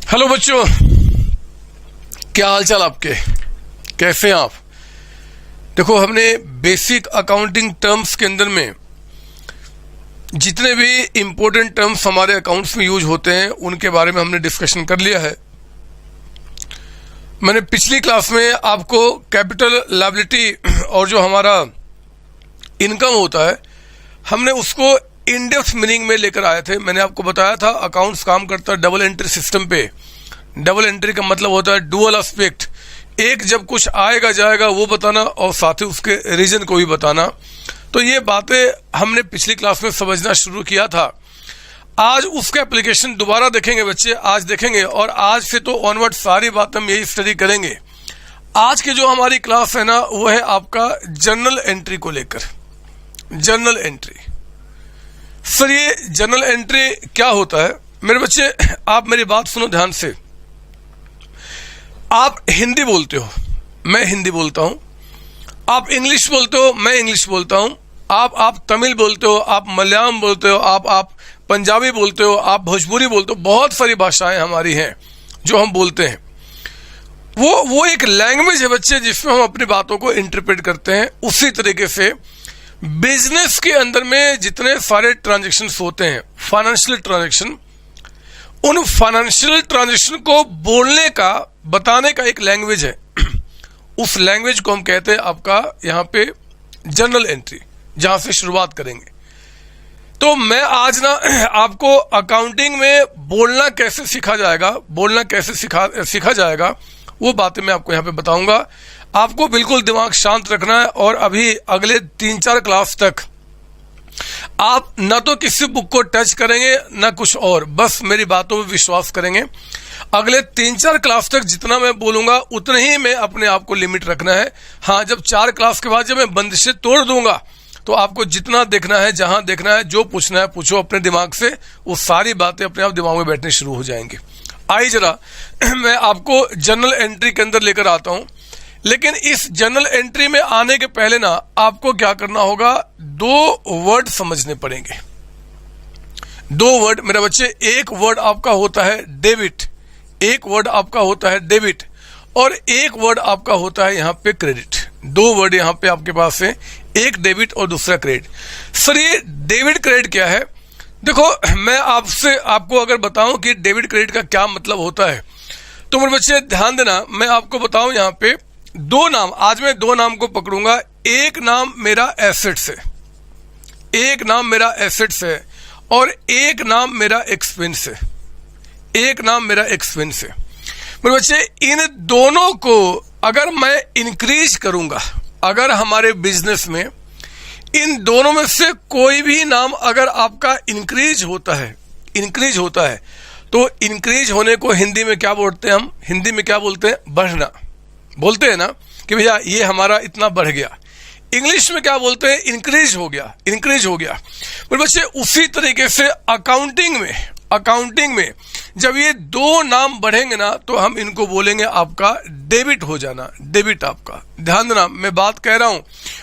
Hello बच्चों, क्या हाल चाल आपके? कैसे हैं आप? देखो, हमने बेसिक अकाउंटिंग टर्म्स के अंदर में जितने भी इंपॉर्टेंट टर्म्स हमारे अकाउंट्स में यूज होते हैं उनके बारे में हमने डिस्कशन कर लिया है। मैंने पिछली क्लास में आपको कैपिटल लायबिलिटी और जो हमारा इनकम होता है हमने उसको इन डेप्थ मीनिंग में लेकर आए थे। मैंने आपको बताया था अकाउंट्स काम करता है डबल एंट्री सिस्टम पे। डबल एंट्री का मतलब होता है डुअल एस्पेक्ट, एक जब कुछ आएगा जाएगा वो बताना और साथ ही उसके रीजन को भी बताना। तो ये बातें हमने पिछली क्लास में समझना शुरू किया था। आज उसका एप्लीकेशन दोबारा देखेंगे बच्चे, आज देखेंगे और आज से तो ऑनवर्ड सारी बातें हम यही स्टडी करेंगे। आज की जो हमारी क्लास है ना वो है आपका जर्नल एंट्री को लेकर। जर्नल एंट्री सर, ये जर्नल एंट्री क्या होता है? मेरे बच्चे आप मेरी बात सुनो ध्यान से। आप हिंदी बोलते हो, मैं हिंदी बोलता हूं। आप इंग्लिश बोलते हो, मैं इंग्लिश बोलता हूं। आप तमिल बोलते हो, आप मलयालम बोलते हो, आप पंजाबी बोलते हो, आप भोजपुरी बोलते हो। बहुत सारी भाषाएं हमारी हैं जो हम बोलते हैं। वो एक लैंग्वेज है बच्चे जिसमें हम अपनी बातों को इंटरप्रेट करते हैं। उसी तरीके से बिजनेस के अंदर में जितने सारे ट्रांजैक्शंस होते हैं, फाइनेंशियल ट्रांजैक्शन, उन फाइनेंशियल ट्रांजैक्शन को बोलने का, बताने का एक लैंग्वेज है। उस लैंग्वेज को हम कहते हैं आपका यहाँ पे जर्नल एंट्री, जहां से शुरुआत करेंगे। तो मैं आज ना आपको अकाउंटिंग में बोलना कैसे सीखा जाएगा, बोलना कैसे सीखा जाएगा वो बातें मैं आपको यहाँ पे बताऊंगा। आपको बिल्कुल दिमाग शांत रखना है और अभी अगले 3-4 क्लास तक आप ना तो किसी बुक को टच करेंगे ना कुछ और, बस मेरी बातों में विश्वास करेंगे। अगले 3-4 क्लास तक जितना मैं बोलूंगा उतना ही मैं अपने आप को लिमिट रखना है। हाँ, जब 4 क्लास के बाद जब मैं बंदिशें तोड़ दूंगा तो आपको जितना देखना है, जहां देखना है, जो पूछना है पूछो अपने दिमाग से, वो सारी बातें अपने आप दिमाग में बैठनी शुरू हो जाएंगी। आइए जरा मैं आपको जर्नल एंट्री के अंदर लेकर आता हूं। लेकिन इस जर्नल एंट्री में आने के पहले ना आपको क्या करना होगा, 2 वर्ड समझने पड़ेंगे। 2 वर्ड मेरे बच्चे। एक वर्ड आपका होता है डेबिट, एक वर्ड आपका होता है डेबिट और एक वर्ड आपका होता है यहाँ पे क्रेडिट। 2 वर्ड यहाँ पे आपके पास है, एक डेबिट और दूसरा क्रेडिट। सर, ये डेबिट क्रेडिट क्या है? देखो, मैं आपको अगर बताऊं कि डेबिट क्रेडिट का क्या मतलब होता है तो मेरे बच्चे ध्यान देना। मैं आपको बताऊं यहाँ पे 2 नाम, आज मैं 2 नाम को पकड़ूंगा। एक नाम मेरा एसेट्स है, एक नाम मेरा एसेट्स है और एक नाम मेरा एक्सपेंस है, एक नाम मेरा एक्सपेंस है। मेरे बच्चे इन दोनों को अगर मैं इंक्रीज करूंगा, अगर हमारे बिजनेस में इन दोनों में से कोई भी नाम अगर आपका इंक्रीज होता है तो इंक्रीज होने को हिंदी में क्या बोलते हैं? हम हिंदी में क्या बोलते हैं? बढ़ना बोलते हैं ना कि भैया ये हमारा इतना बढ़ गया। इंग्लिश में क्या बोलते हैं? इंक्रीज हो गया, इंक्रीज हो गया। पर बच्चे उसी तरीके से अकाउंटिंग में जब ये 2 नाम बढ़ेंगे ना तो हम इनको बोलेंगे आपका डेबिट हो जाना, डेबिट आपका। ध्यान देना, मैं बात कह रहा हूं,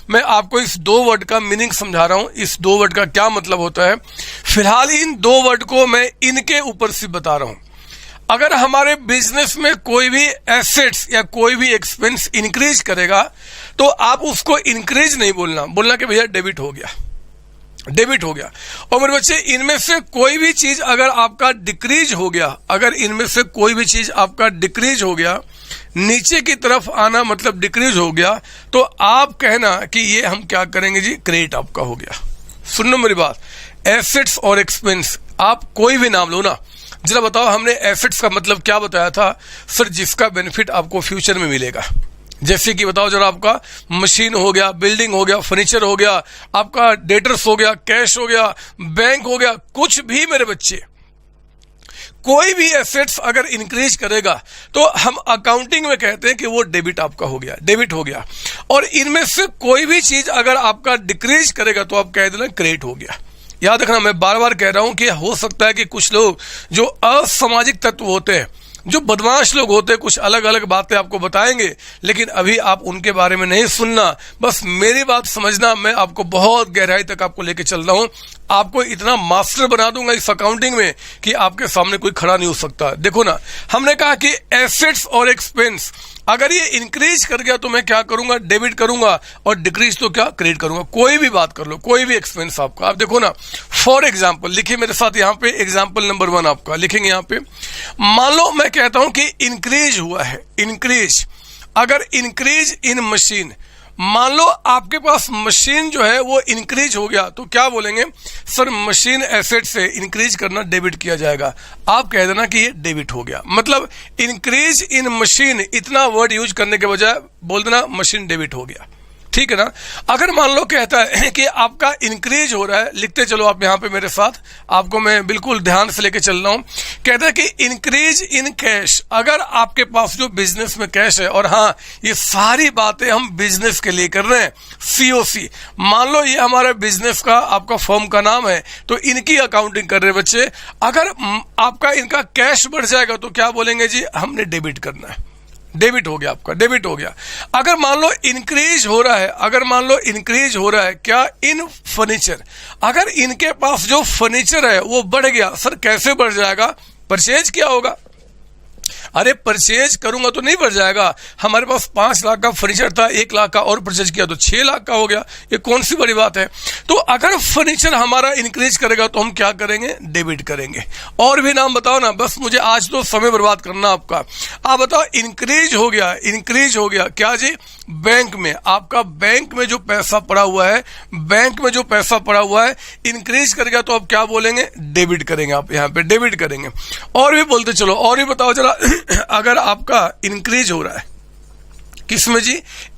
मैं आपको इस 2 वर्ड का मीनिंग समझा रहा हूं, इस 2 वर्ड का क्या मतलब होता है। फिलहाल इन 2 वर्ड को मैं इनके ऊपर से बता रहा हूं। अगर हमारे बिजनेस में कोई भी एसेट्स या कोई भी एक्सपेंस इंक्रीज करेगा तो आप उसको इंक्रीज नहीं बोलना कि भैया डेबिट हो गया, डेबिट हो गया। और मेरे बच्चे इनमें से कोई भी चीज अगर आपका डिक्रीज हो गया, अगर इनमें से कोई भी चीज आपका डिक्रीज हो गया, नीचे की तरफ आना मतलब डिक्रीज हो गया, तो आप कहना कि ये हम क्या करेंगे जी, क्रेडिट आपका हो गया। सुनो मेरी बात, एसेट्स और एक्सपेंस आप कोई भी नाम लो ना। जरा बताओ, हमने एसेट्स का मतलब क्या बताया था? सर, जिसका बेनिफिट आपको फ्यूचर में मिलेगा। जैसे कि बताओ जरा, आपका मशीन हो गया, बिल्डिंग हो गया, फर्नीचर हो गया, आपका डेटर्स हो गया, कैश हो गया, बैंक हो गया, कुछ भी मेरे बच्चे, कोई भी एसेट्स अगर इंक्रीज करेगा तो हम अकाउंटिंग में कहते हैं कि वो डेबिट आपका हो गया, डेबिट हो गया। और इनमें से कोई भी चीज अगर आपका डिक्रीज करेगा तो आप कह देना क्रेडिट हो गया। याद रखना, मैं बार बार कह रहा हूं कि हो सकता है कि कुछ लोग जो असामाजिक तत्व होते हैं जो बदमाश लोग होते हैं कुछ अलग अलग बातें आपको बताएंगे, लेकिन अभी आप उनके बारे में नहीं सुनना, बस मेरी बात समझना। मैं आपको बहुत गहराई तक आपको लेके चल रहा हूं, आपको इतना मास्टर बना दूंगा इस अकाउंटिंग में कि आपके सामने कोई खड़ा नहीं हो सकता। देखो ना, हमने कहा कि एसेट्स और एक्सपेंस अगर ये इंक्रीज कर गया तो मैं क्या करूंगा, डेबिट करूंगा, और डिक्रीज तो क्या, क्रेडिट करूंगा। कोई भी बात कर लो, कोई भी एक्सपेंस आपका, आप देखो ना, फॉर एग्जाम्पल लिखिए मेरे साथ यहाँ पे, एग्जाम्पल नंबर 1 आपका लिखेंगे यहाँ पे। मान लो मैं कहता हूं कि इंक्रीज हुआ है, इंक्रीज, अगर इंक्रीज इन मशीन, मान लो आपके पास मशीन जो है वो इंक्रीज हो गया, तो क्या बोलेंगे, सर मशीन एसेट से इंक्रीज करना डेबिट किया जाएगा। आप कह देना कि ये डेबिट हो गया, मतलब इंक्रीज इन मशीन, इतना वर्ड यूज करने के बजाय बोल देना मशीन डेबिट हो गया, ठीक है ना। अगर मान लो कहता है कि आपका इंक्रीज हो रहा है, लिखते चलो आप यहाँ पे मेरे साथ, आपको मैं बिल्कुल ध्यान से लेके चल रहा हूं। कहता है कि इंक्रीज इन कैश, अगर आपके पास जो बिजनेस में कैश है, और हाँ ये सारी बातें हम बिजनेस के लिए कर रहे हैं, सीओसी, मान लो ये हमारे बिजनेस का, आपका फर्म का नाम है, तो इनकी अकाउंटिंग कर रहे बच्चे। अगर आपका इनका कैश बढ़ जाएगा तो क्या बोलेंगे जी, हमने डेबिट करना है, डेबिट हो गया, आपका डेबिट हो गया। अगर मान लो इंक्रीज हो रहा है, अगर मान लो इंक्रीज हो रहा है क्या, इन फर्नीचर, अगर इनके पास जो फर्नीचर है वो बढ़ गया, सर कैसे बढ़ जाएगा, परचेज क्या होगा, अरे परचेज करूंगा तो नहीं बढ़ जाएगा, हमारे पास 5 लाख का फर्नीचर था, 1 लाख का और परचेज किया तो 6 लाख का हो गया, ये कौन सी बड़ी बात है। तो अगर फर्नीचर हमारा इंक्रीज करेगा तो हम क्या करेंगे, डेबिट करेंगे। और भी नाम बताओ ना, बस मुझे आज तो समय बर्बाद करना आपका। आप बताओ, इंक्रीज हो गया, इंक्रीज हो गया क्या जी, बैंक में, आपका बैंक में जो पैसा पड़ा हुआ है, बैंक में जो पैसा पड़ा हुआ है इंक्रीज कर गया तो आप क्या बोलेंगे, डेबिट करेंगे, आप यहाँ पे डेबिट करेंगे। और भी बोलते चलो, और भी बताओ जरा। अगर आपका इंक्रीज हो रहा है किसमें जी,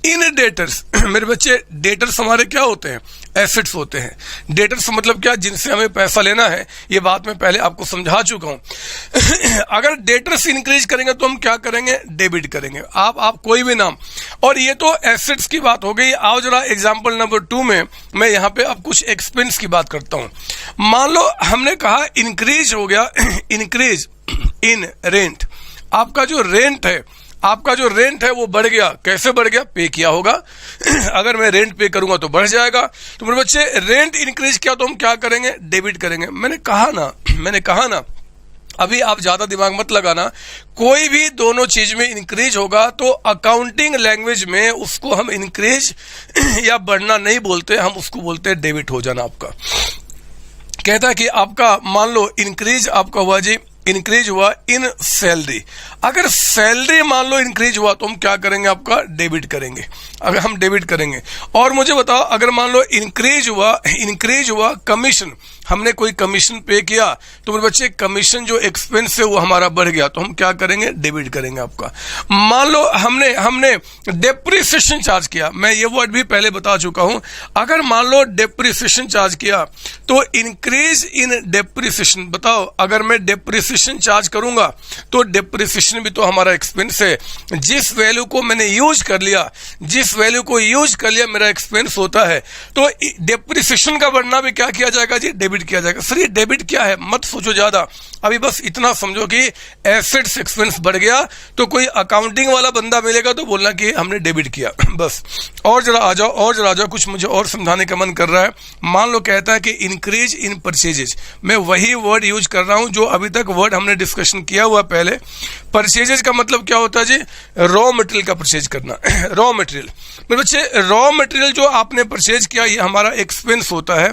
इन डेटर्स, मेरे बच्चे डेटर्स हमारे क्या होते हैं, एसेट्स होते हैं। डेटर्स मतलब क्या, जिनसे हमें पैसा लेना है, ये बात मैं पहले आपको समझा चुका हूं। अगर डेटर्स इंक्रीज करेंगे तो हम क्या करेंगे, डेबिट करेंगे। आप कोई भी नाम, और ये तो एसेट्स की बात हो गई। आओ जरा एग्जांपल नंबर 2 में मैं यहाँ पे अब कुछ एक्सपेंस की बात करता हूं। मान लो हमने कहा इंक्रीज हो गया, इंक्रीज इन रेंट, आपका जो रेंट है, आपका जो रेंट है वो बढ़ गया, कैसे बढ़ गया, पे किया होगा। अगर मैं रेंट पे करूंगा तो बढ़ जाएगा। तो मेरे बच्चे रेंट इंक्रीज किया तो हम क्या करेंगे, डेबिट करेंगे। मैंने कहा ना अभी आप ज्यादा दिमाग मत लगाना, कोई भी दोनों चीज में इंक्रीज होगा तो अकाउंटिंग लैंग्वेज में उसको हम इंक्रीज या बढ़ना नहीं बोलते, हम उसको बोलते हैं डेबिट हो जाना आपका। कहता है कि आपका मान लो इंक्रीज आपका हुआ जी, इंक्रीज हुआ इन सैलरी, अगर सैलरी मान लो इंक्रीज हुआ तो हम क्या करेंगे, आपका डेबिट करेंगे, अगर हम डेबिट करेंगे। और मुझे बताओ, अगर मान लो इंक्रीज हुआ कमीशन, हमने कोई कमीशन पे किया तो मेरे बच्चे कमीशन जो एक्सपेंस है वो हमारा बढ़ गया तो हम क्या करेंगे, डेबिट करेंगे आपका। मान लो हमने डेप्रिसिएशन चार्ज किया, मैं ये वर्ड भी पहले बता चुका हूं। अगर मान लो डेप्रिसिएशन चार्ज किया तो इंक्रीज इन डेप्रिसिएशन, बताओ अगर मैं डेप्रिसिएशन चार्ज करूंगा तो डेप्रिसिएशन भी तो हमारा एक्सपेंस है। जिस वैल्यू को मैंने यूज कर लिया, जिस वैल्यू को यूज कर लिया मेरा एक्सपेंस होता है। तो डेप्रिसिएशन का बढ़ना भी क्या किया जाएगा जी, डेबिट किया जाएगा। सर ये डेबिट क्या है, मत सोचो ज्यादा, अभी बस इतना समझो कि एसेट्स एक्सपेंस बढ़ गया तो कोई अकाउंटिंग वाला बंदा मिलेगा तो बोलना कि हमने डेबिट किया, बस। और जरा आ जाओ, कुछ मुझे और समझाने का मन कर रहा है। मान लो कहता है कि इंक्रीज इन परचेजेज, मैं वही वर्ड यूज कर रहा हूं जो अभी तक वर्ड हमने डिस्कशन किया हुआ पहले। परचेजेज का मतलब क्या होता है जी, रॉ मटेरियल का परचेज करना। रॉ मटेरियल मेरे बच्चे, रॉ मटेरियल जो आपने परचेज किया ये हमारा एक्सपेंस होता है।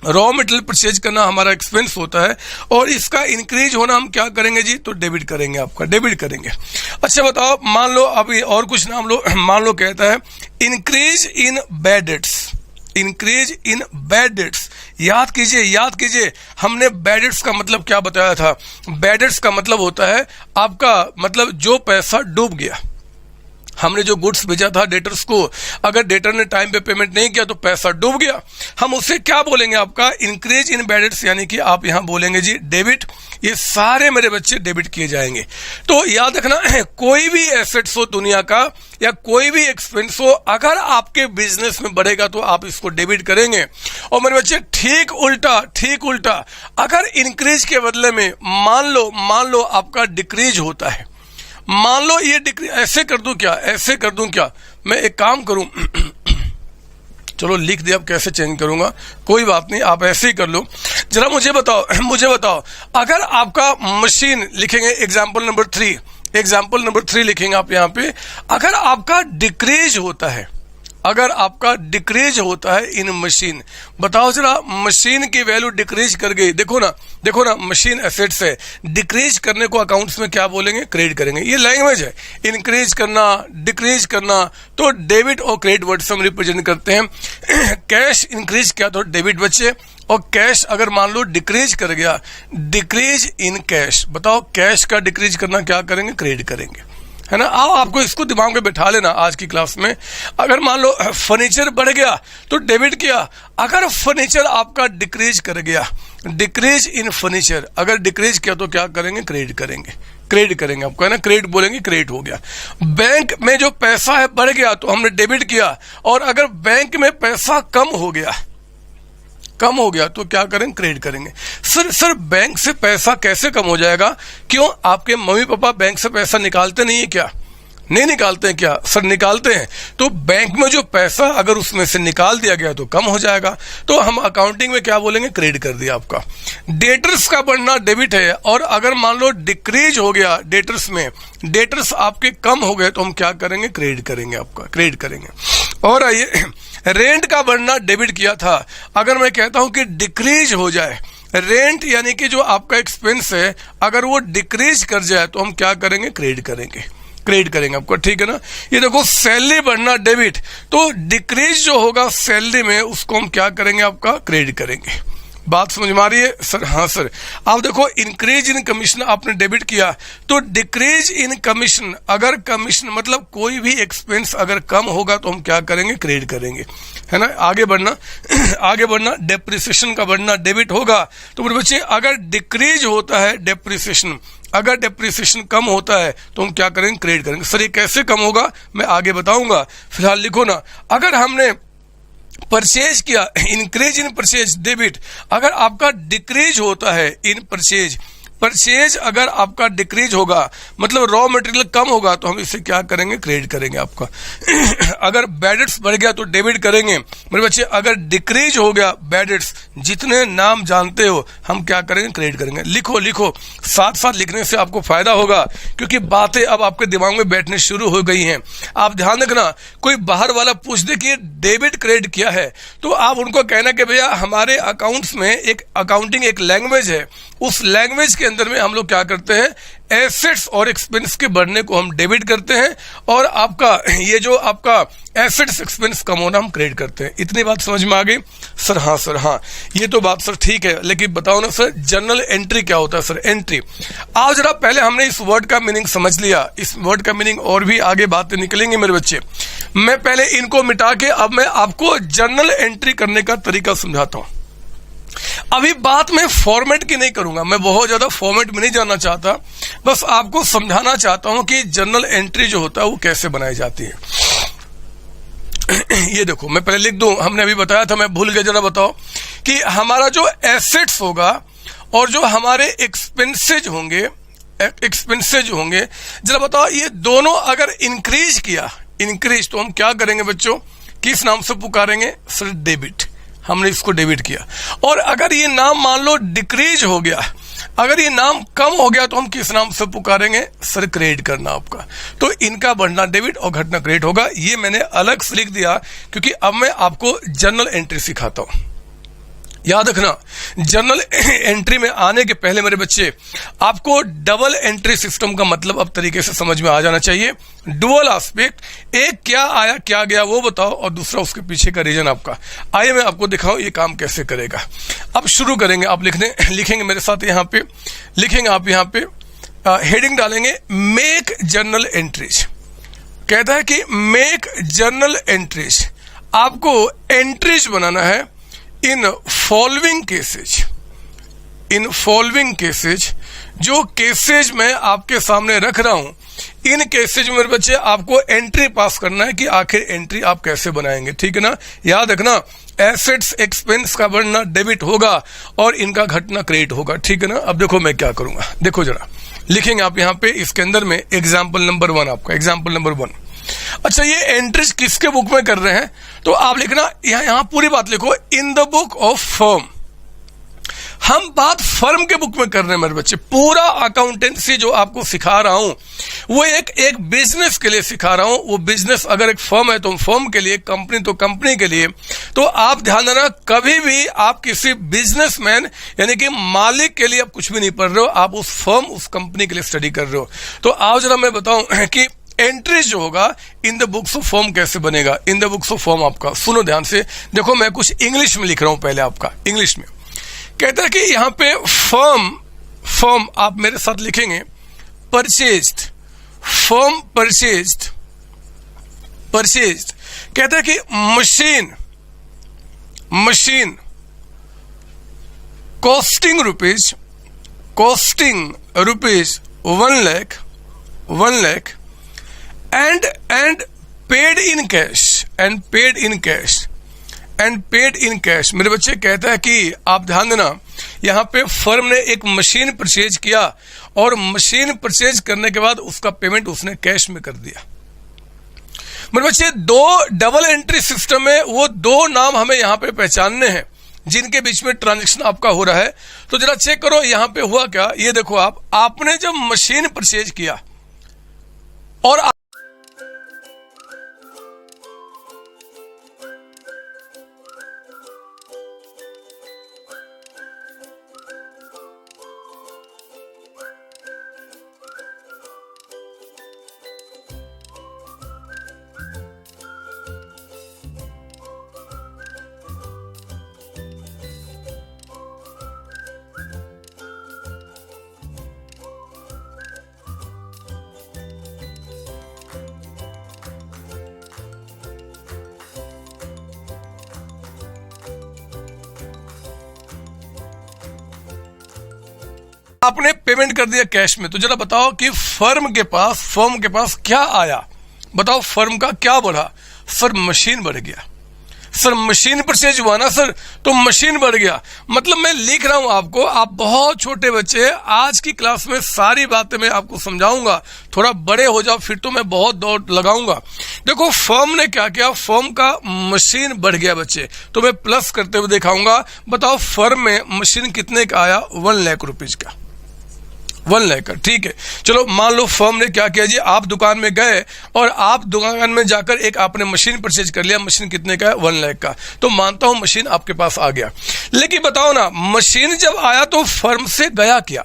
रॉ मटेरियल परचेज करना हमारा एक्सपेंस होता है, और इसका इंक्रीज होना हम क्या करेंगे जी, तो डेबिट करेंगे, आपका डेबिट करेंगे। अच्छा बताओ, मान लो अभी और कुछ नाम लो, मान लो कहता है increase in bad debts, increase in bad debts. याद कीजिए हमने बैड डेट्स का मतलब क्या बताया था। बैड डेट्स का मतलब होता है आपका, मतलब जो पैसा डूब गया, हमने जो गुड्स भेजा था डेटर्स को, अगर डेटर ने टाइम पे पेमेंट नहीं किया तो पैसा डूब गया। हम उसे क्या बोलेंगे, आपका इंक्रीज इन बैड डेट्स, यानी कि आप यहां बोलेंगे जी डेबिट। ये सारे मेरे बच्चे डेबिट किए जाएंगे। तो याद रखना, कोई भी एसेट्स हो दुनिया का या कोई भी एक्सपेंस हो, अगर आपके बिजनेस में बढ़ेगा तो आप इसको डेबिट करेंगे। और मेरे बच्चे ठीक उल्टा अगर इंक्रीज के बदले में मान लो आपका डिक्रीज होता है, मान लो ये डिक्रीज, ऐसे कर दूं क्या, मैं एक काम करूं चलो लिख दिया, अब कैसे चेंज करूंगा, कोई बात नहीं, आप ऐसे ही कर लो। जरा मुझे बताओ अगर आपका मशीन, लिखेंगे एग्जाम्पल नंबर 3 लिखेंगे आप यहाँ पे, अगर आपका डिक्रीज होता है इन मशीन, बताओ जरा, मशीन की वैल्यू डिक्रीज कर गई, देखो ना मशीन एसेट्स है, डिक्रीज करने को अकाउंट्स में क्या बोलेंगे, क्रेडिट करेंगे। ये लैंग्वेज है, इंक्रीज करना, डिक्रीज करना, तो डेबिट और क्रेडिट वर्ड से हम रिप्रेजेंट करते हैं। कैश इंक्रीज किया तो डेबिट बच्चे, और कैश अगर मान लो डिक्रीज कर गया, डिक्रीज इन कैश, बताओ कैश का डिक्रीज करना क्या करेंगे, क्रेडिट करेंगे, है ना। आओ आपको इसको दिमाग में बैठा लेना आज की क्लास में। अगर मान लो फर्नीचर बढ़ गया तो डेबिट किया, अगर फर्नीचर आपका डिक्रीज कर गया, डिक्रीज इन फर्नीचर, अगर डिक्रीज किया तो क्या करेंगे, क्रेडिट करेंगे आपको, है ना, क्रेडिट बोलेंगे, क्रेडिट हो गया। बैंक में जो पैसा है बढ़ गया तो हमने डेबिट किया, और अगर बैंक में पैसा कम हो गया तो क्या करेंगे, क्रेडिट करेंगे। सर बैंक से पैसा कैसे कम हो जाएगा, क्यों, आपके मम्मी पापा बैंक से पैसा निकालते नहीं है क्या, नहीं निकालते हैं क्या, सर निकालते हैं। तो बैंक में जो पैसा अगर उसमें से निकाल दिया गया तो कम हो जाएगा, तो हम अकाउंटिंग में क्या बोलेंगे, क्रेडिट कर दिया आपका। डेटर्स का बढ़ना डेबिट है, और अगर मान लो डिक्रीज हो गया डेटर्स में, डेटर्स आपके कम हो गए तो हम क्या करेंगे, क्रेडिट करेंगे आपका, क्रेडिट करेंगे। और आइए, रेंट का बढ़ना डेबिट किया था, अगर मैं कहता हूं कि डिक्रीज हो जाए, रेंट यानी कि जो आपका एक्सपेंस है अगर वो डिक्रीज कर जाए तो हम क्या करेंगे, क्रेडिट करेंगे आपको, ठीक है ना। ये देखो, सैलरी बढ़ना डेबिट, तो डिक्रीज जो होगा सैलरी में उसको हम क्या करेंगे, आपका क्रेडिट करेंगे। बात समझ में आ रही है सर? हाँ सर। आप देखो, इंक्रीज इन कमीशन आपने डेबिट किया, तो डिक्रीज इन कमीशन, अगर कमीशन मतलब कोई भी एक्सपेंस अगर कम होगा तो हम क्या करेंगे, क्रेडिट करेंगे, है ना। आगे बढ़ना डेप्रिसिएशन का बढ़ना डेबिट होगा, तो मेरे बच्चे अगर डिक्रीज होता है डेप्रिसिएशन, अगर डेप्रिसिएशन कम होता है तो हम क्या करेंगे, क्रेडिट करेंगे। सर ये कैसे कम होगा, मैं आगे बताऊंगा, फिलहाल लिखो ना। अगर हमने परचेज किया, इंक्रीज इन परचेज डेबिट, अगर आपका डिक्रीज होता है इन परचेज अगर आपका डिक्रीज होगा मतलब रॉ मटेरियल कम होगा तो हम इसे क्या करेंगे, क्रेडिट करेंगे आपका। अगर बैड डेट्स बढ़ गया तो डेबिट करेंगे मेरे बच्चे। अगर डिक्रीज हो गया बैड डेट्स, जितने नाम जानते हो हम क्या करेंगे, क्रेडिट करेंगे। लिखो, साथ साथ लिखने से आपको फायदा होगा क्योंकि बातें अब आपके दिमाग में बैठने शुरू हो गई हैं। आप ध्यान रखना, कोई बाहर वाला पूछ दे कि डेबिट क्रेडिट क्या है तो आप उनको कहना कि भैया हमारे अकाउंट्स में एक अकाउंटिंग एक लैंग्वेज है, उस लैंग्वेज के अंदर में हम लोग क्या करते हैं, एसेट्स और एक्सपेंस के बढ़ने को हम डेबिट करते हैं और आपका ये जो आपका एसेट्स एक्सपेंस कम होना हम क्रेडिट करते हैं। इतनी बात समझ में आ गई सर? हाँ सर, हाँ ये तो बात सर ठीक है, लेकिन बताओ ना सर जर्नल एंट्री क्या होता है? सर एंट्री, आओ जरा पहले हमने इस वर्ड का मीनिंग समझ लिया, इस वर्ड का मीनिंग और भी आगे बातें निकलेंगी मेरे बच्चे। मैं पहले इनको मिटा के अब मैं आपको जर्नल एंट्री करने का तरीका समझाता हूं। अभी बात मैं फॉर्मेट की नहीं करूंगा, मैं बहुत ज्यादा फॉर्मेट में नहीं जाना चाहता, बस आपको समझाना चाहता हूं कि जर्नल एंट्री जो होता है वो कैसे बनाई जाती है। ये देखो, मैं पहले लिख दूं, हमने अभी बताया था, मैं भूल गया, जरा बताओ कि हमारा जो एसेट्स होगा और जो हमारे एक्सपेंसेज होंगे, जरा बताओ ये दोनों अगर इंक्रीज किया, इंक्रीज तो हम क्या करेंगे बच्चों, किस नाम से पुकारेंगे? सर डेबिट, हमने इसको डेबिट किया। और अगर ये नाम मान लो डिक्रीज हो गया, अगर ये नाम कम हो गया तो हम किस नाम से पुकारेंगे? सर क्रेडिट करना आपका। तो इनका बढ़ना डेबिट और घटना क्रेडिट होगा। ये मैंने अलग से लिख दिया क्योंकि अब मैं आपको जर्नल एंट्री सिखाता हूं। याद रखना, जर्नल एंट्री में आने के पहले मेरे बच्चे आपको डबल एंट्री सिस्टम का मतलब अब तरीके से समझ में आ जाना चाहिए। डुअल एस्पेक्ट, एक क्या आया क्या गया वो बताओ और दूसरा उसके पीछे का रीजन आपका। आइए मैं आपको दिखाऊं ये काम कैसे करेगा। अब शुरू करेंगे, आप लिखेंगे मेरे साथ, यहाँ पे लिखेंगे आप, यहाँ पे हेडिंग डालेंगे मेक जर्नल एंट्रीज। कहता है कि मेक जर्नल एंट्रीज, आपको एंट्रीज बनाना है in following cases, in following cases, जो केसेज मैं आपके सामने रख रहा हूं, इन केसेज में मेरे बच्चे आपको एंट्री पास करना है कि आखिर एंट्री आप कैसे बनाएंगे, ठीक है ना। याद रखना, एसेट्स एक्सपेंस का बढ़ना डेबिट होगा और इनका घटना क्रेडिट होगा, ठीक है ना। अब देखो मैं क्या करूंगा, देखो जरा लिखेंगे आप यहां पे इसके अंदर में एग्जाम्पल नंबर 1, आपका एग्जाम्पल नंबर 1। अच्छा, ये एंट्रीज किसके बुक में कर रहे हैं, तो आप लिखना यहां पूरी बात लिखो, in the book of firm. हम बात फर्म के बुक में कर रहे हैं मेरे बच्चे। पूरा अकाउंटेंसी जो आपको सिखा रहा हूं वो एक बिजनेस के लिए सिखा रहा हूं। वो बिजनेस अगर एक फर्म है तो फर्म के लिए, कंपनी तो कंपनी के लिए। तो आप ध्यान देना, कभी भी आप किसी बिजनेसमैन यानी कि मालिक के लिए आप कुछ भी नहीं पढ़ रहे हो, आप उस फर्म, उस कंपनी के लिए स्टडी कर रहे हो। तो आओ जरा मैं बताऊं कि एंट्रीज जो होगा in the books of firm कैसे बनेगा। In the books of firm आपका सुनो ध्यान से, देखो मैं कुछ इंग्लिश में लिख रहा हूं पहले, आपका इंग्लिश में कहता है कि यहां पे फर्म आप मेरे साथ लिखेंगे परचेज्ड, फर्म परचेज्ड कहता है कि machine costing rupees 1 lakh and paid in cash मेरे बच्चे। कहता है कि आप ध्यान देना, यहां पे फर्म ने एक मशीन परचेज किया और मशीन परचेज करने के बाद उसका पेमेंट उसने कैश में कर दिया। मेरे बच्चे, 2 डबल एंट्री सिस्टम है, वो 2 नाम हमें यहां पे पहचानने हैं जिनके बीच में ट्रांजैक्शन आपका हो रहा है। तो जरा चेक करो यहां पे हुआ क्या। ये देखो आपने जब मशीन परचेज किया और आपने पेमेंट कर दिया कैश में, तो जरा बताओ कि फर्म के पास क्या आया। बताओ फर्म का क्या बढ़ा। सर मशीन बढ़ गया। सर मशीन परचेज हुआ ना सर, तो मशीन बढ़ गया। मतलब मैं लिख रहा हूं आपको, आप बहुत छोटे बच्चे, आज की क्लास में सारी बातें मैं आपको समझाऊंगा। थोड़ा बड़े हो जाओ फिर तो मैं बहुत दौड़ लगाऊंगा। देखो फर्म ने क्या किया, फर्म का मशीन बढ़ गया बच्चे, तो मैं प्लस करते हुए दिखाऊंगा। बताओ फर्म में मशीन कितने का आया, 1 लाख रुपीज का, 1 लाख का। ठीक है, चलो मान लो फर्म ने क्या किया जी, आप दुकान में गए और आप दुकान में जाकर एक आपने मशीन परचेज कर लिया। मशीन कितने का है, 1 लाख का। तो मानता हूं मशीन आपके पास आ गया, लेकिन बताओ ना मशीन जब आया तो फर्म से गया क्या,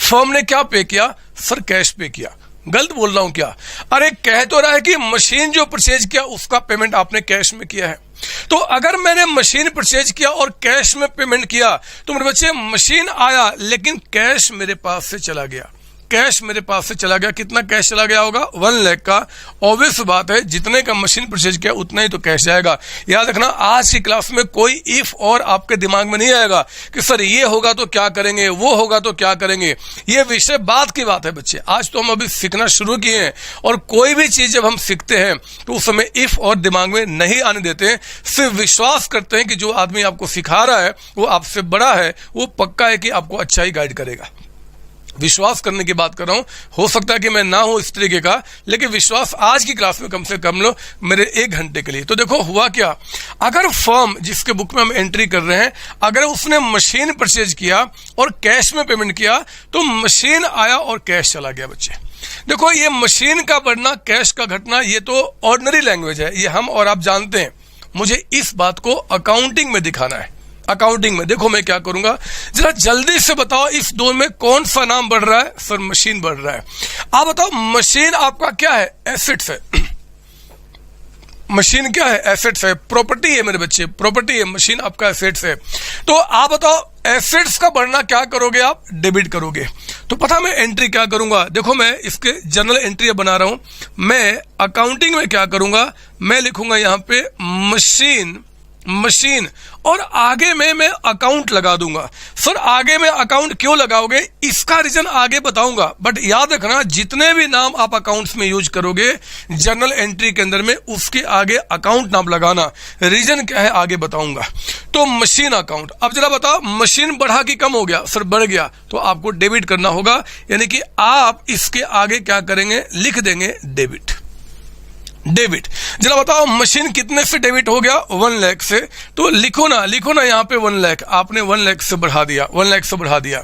फर्म ने क्या पे किया, सर कैश पे किया। गलत बोल रहा हूं क्या? अरे कह तो रहा है कि मशीन जो परचेज किया उसका पेमेंट आपने कैश में किया है। तो अगर मैंने मशीन परचेज किया और कैश में पेमेंट किया तो मेरे बच्चे मशीन आया लेकिन कैश मेरे पास से चला गया। कैश मेरे पास से चला गया, कितना कैश चला गया होगा, 1 लाख का। ऑब्वियस बात है जितने का मशीन परचेज किया उतना ही तो कैश जाएगा। याद रखना आज की क्लास में कोई इफ और आपके दिमाग में नहीं आएगा कि सर ये होगा तो क्या करेंगे, वो होगा तो क्या करेंगे। ये विषय बात की बात है बच्चे। आज तो हम अभी सीखना शुरू किए हैं और कोई भी चीज जब हम सीखते हैं तो उस समय इफ और दिमाग में नहीं आने देते, सिर्फ विश्वास करते हैं कि जो आदमी आपको सिखा रहा है वो आपसे बड़ा है, वो पक्का है कि आपको अच्छा ही गाइड करेगा। विश्वास करने की बात कर रहा हूं, हो सकता है कि मैं ना हूं इस तरीके का, लेकिन विश्वास आज की क्लास में कम से कम लो मेरे 1 घंटे के लिए। तो देखो हुआ क्या, अगर फर्म जिसके बुक में हम एंट्री कर रहे हैं, अगर उसने मशीन परचेज किया और कैश में पेमेंट किया तो मशीन आया और कैश चला गया बच्चे। देखो ये मशीन का बढ़ना, कैश का घटना, ये तो ऑर्डिनरी लैंग्वेज है, ये हम और आप जानते हैं। मुझे इस बात को अकाउंटिंग में दिखाना है। अकाउंटिंग में देखो मैं क्या करूंगा, जरा जल्दी से बताओ इस दो में कौन सा नाम बढ़ रहा है, सर मशीन बढ़ रहा है। आप बताओ मशीन आपका क्या है, एसेट्स है। मशीन क्या है? एसेट्स है, प्रॉपर्टी है मेरे बच्चे, प्रॉपर्टी है, मशीन आपका एसेट्स है। तो आप बताओ एसेट्स का बढ़ना क्या करोगे आप? डेबिट करोगे। तो पता मैं एंट्री क्या करूंगा? देखो मैं इसके जर्नल एंट्री बना रहा हूं। मैं अकाउंटिंग में क्या करूंगा? मैं लिखूंगा यहां पे मशीन, मशीन, और आगे में मैं अकाउंट लगा दूंगा। सर आगे में अकाउंट क्यों लगाओगे? इसका रीजन आगे बताऊंगा, बट याद रखना जितने भी नाम आप अकाउंट्स में यूज करोगे जर्नल एंट्री के अंदर में, उसके आगे अकाउंट नाम लगाना। रीजन क्या है आगे बताऊंगा। तो मशीन अकाउंट। अब जरा बताओ मशीन बढ़ा कि कम हो गया? सर बढ़ गया, तो आपको डेबिट करना होगा, यानी कि आप इसके आगे क्या करेंगे? लिख देंगे डेबिट, डेबिट। जरा बताओ मशीन कितने से डेबिट हो गया? 1 लाख से। तो लिखो ना, लिखो ना यहाँ पे 1 लाख, आपने 1 लाख से बढ़ा दिया, 1 लाख से बढ़ा दिया।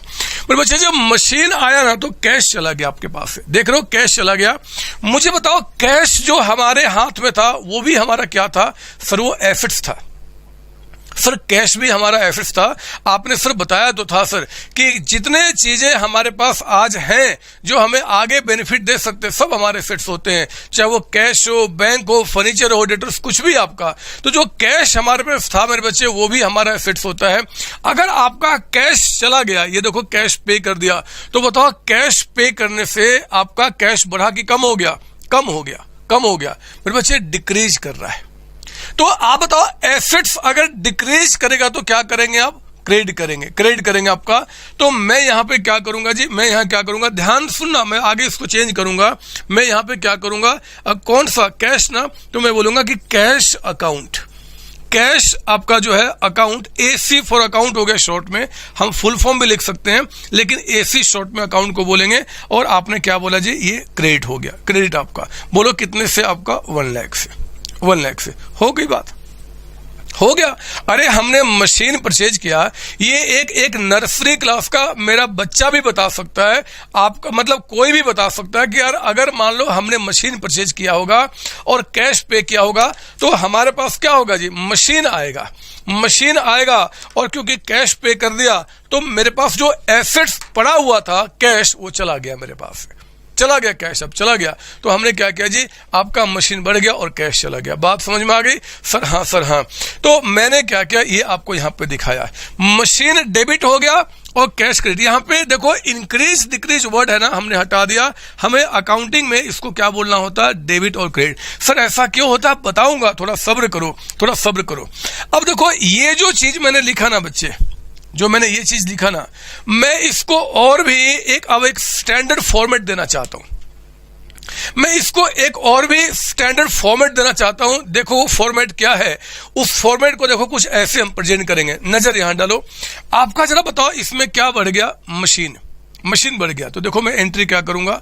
पर बच्चे जब मशीन आया ना तो कैश चला गया आपके पास से, देख रहे हो कैश चला गया। मुझे बताओ कैश जो हमारे हाथ में था वो भी हमारा क्या था? सर वो एसेट्स था। सर कैश भी हमारा एसेट्स था। आपने सर बताया तो था सर कि जितने चीजें हमारे पास आज हैं जो हमें आगे बेनिफिट दे सकते हैं सब हमारे एसेट्स होते हैं, चाहे वो कैश हो, बैंक हो, फर्नीचर हो, डेटर्स, कुछ भी आपका। तो जो कैश हमारे पास था मेरे बच्चे वो भी हमारा एसेट्स होता है। अगर आपका कैश चला गया, ये देखो कैश पे कर दिया, तो बताओ कैश पे करने से आपका कैश बढ़ा कि कम हो गया? कम हो गया, कम हो गया मेरे बच्चे, डिक्रीज कर रहा है। तो आप बताओ एसेट्स अगर डिक्रीज करेगा तो क्या करेंगे आप? क्रेडिट करेंगे, क्रेडिट करेंगे आपका। तो मैं यहां पे क्या करूंगा जी? मैं यहां क्या करूंगा? ध्यान सुनना, मैं आगे इसको चेंज करूंगा। मैं यहां पे क्या करूंगा? कौन सा कैश ना, तो मैं बोलूंगा कि कैश अकाउंट। कैश आपका जो है अकाउंट, एसी फॉर अकाउंट हो गया शॉर्ट में, हम फुल फॉर्म भी लिख सकते हैं लेकिन एसी शॉर्ट में अकाउंट को बोलेंगे। और आपने क्या बोला जी? ये क्रेडिट हो गया, क्रेडिट आपका। बोलो कितने से? आपका 1 लाख से, 1 लाख से। हो गई बात, हो गया। अरे हमने मशीन परचेज किया, ये एक नर्सरी क्लास का मेरा बच्चा भी बता सकता है, आपका मतलब कोई भी बता सकता है कि यार अगर मान लो हमने मशीन परचेज किया होगा और कैश पे किया होगा तो हमारे पास क्या होगा जी? मशीन आएगा, मशीन आएगा। और क्योंकि कैश पे कर दिया तो मेरे पास जो एसेट्स पड़ा हुआ था कैश, वो चला गया मेरे पास से, चला गया कैश, अब चला गया। तो हमने क्या किया जी? आपका मशीन बढ़ गया और कैश चला गया। बात समझ में आ गई? सर हाँ, सर हाँ। तो मैंने क्या किया ये आपको यहाँ पे दिखाया, मशीन डेबिट हो गया और कैश क्रेडिट। यहाँ पे देखो इंक्रीज डिक्रीज वर्ड है ना, हमने हटा दिया। हमें अकाउंटिंग में इसको क्या बोलना होता है? डेबिट और क्रेडिट। सर ऐसा क्यों होता है बताऊंगा, थोड़ा सब्र करो, थोड़ा सब्र करो। अब देखो ये जो चीज मैंने लिखा ना बच्चे, जो मैंने ये चीज लिखा ना, मैं इसको और भी एक स्टैंडर्ड फॉर्मेट देना चाहता हूं। मैं इसको एक और भी स्टैंडर्ड फॉर्मेट देना चाहता हूं। देखो वो फॉर्मेट क्या है, उस फॉर्मेट को देखो कुछ ऐसे हम प्रेजेंट करेंगे। नजर यहां डालो, आपका जरा बताओ इसमें क्या बढ़ गया? मशीन, मशीन बढ़ गया। तो देखो मैं एंट्री क्या करूंगा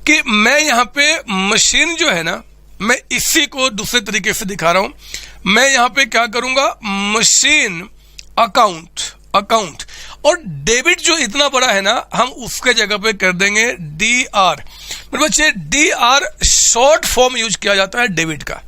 कि मैं यहां पे मशीन जो है ना, मैं इसी को दूसरे तरीके से दिखा रहा हूं। मैं यहां पे क्या करूंगा? मशीन अकाउंट, अकाउंट, और डेबिट जो इतना बड़ा है ना हम उसके जगह पे कर देंगे DR। मेरे बच्चे DR शॉर्ट फॉर्म यूज किया जाता है डेबिट का।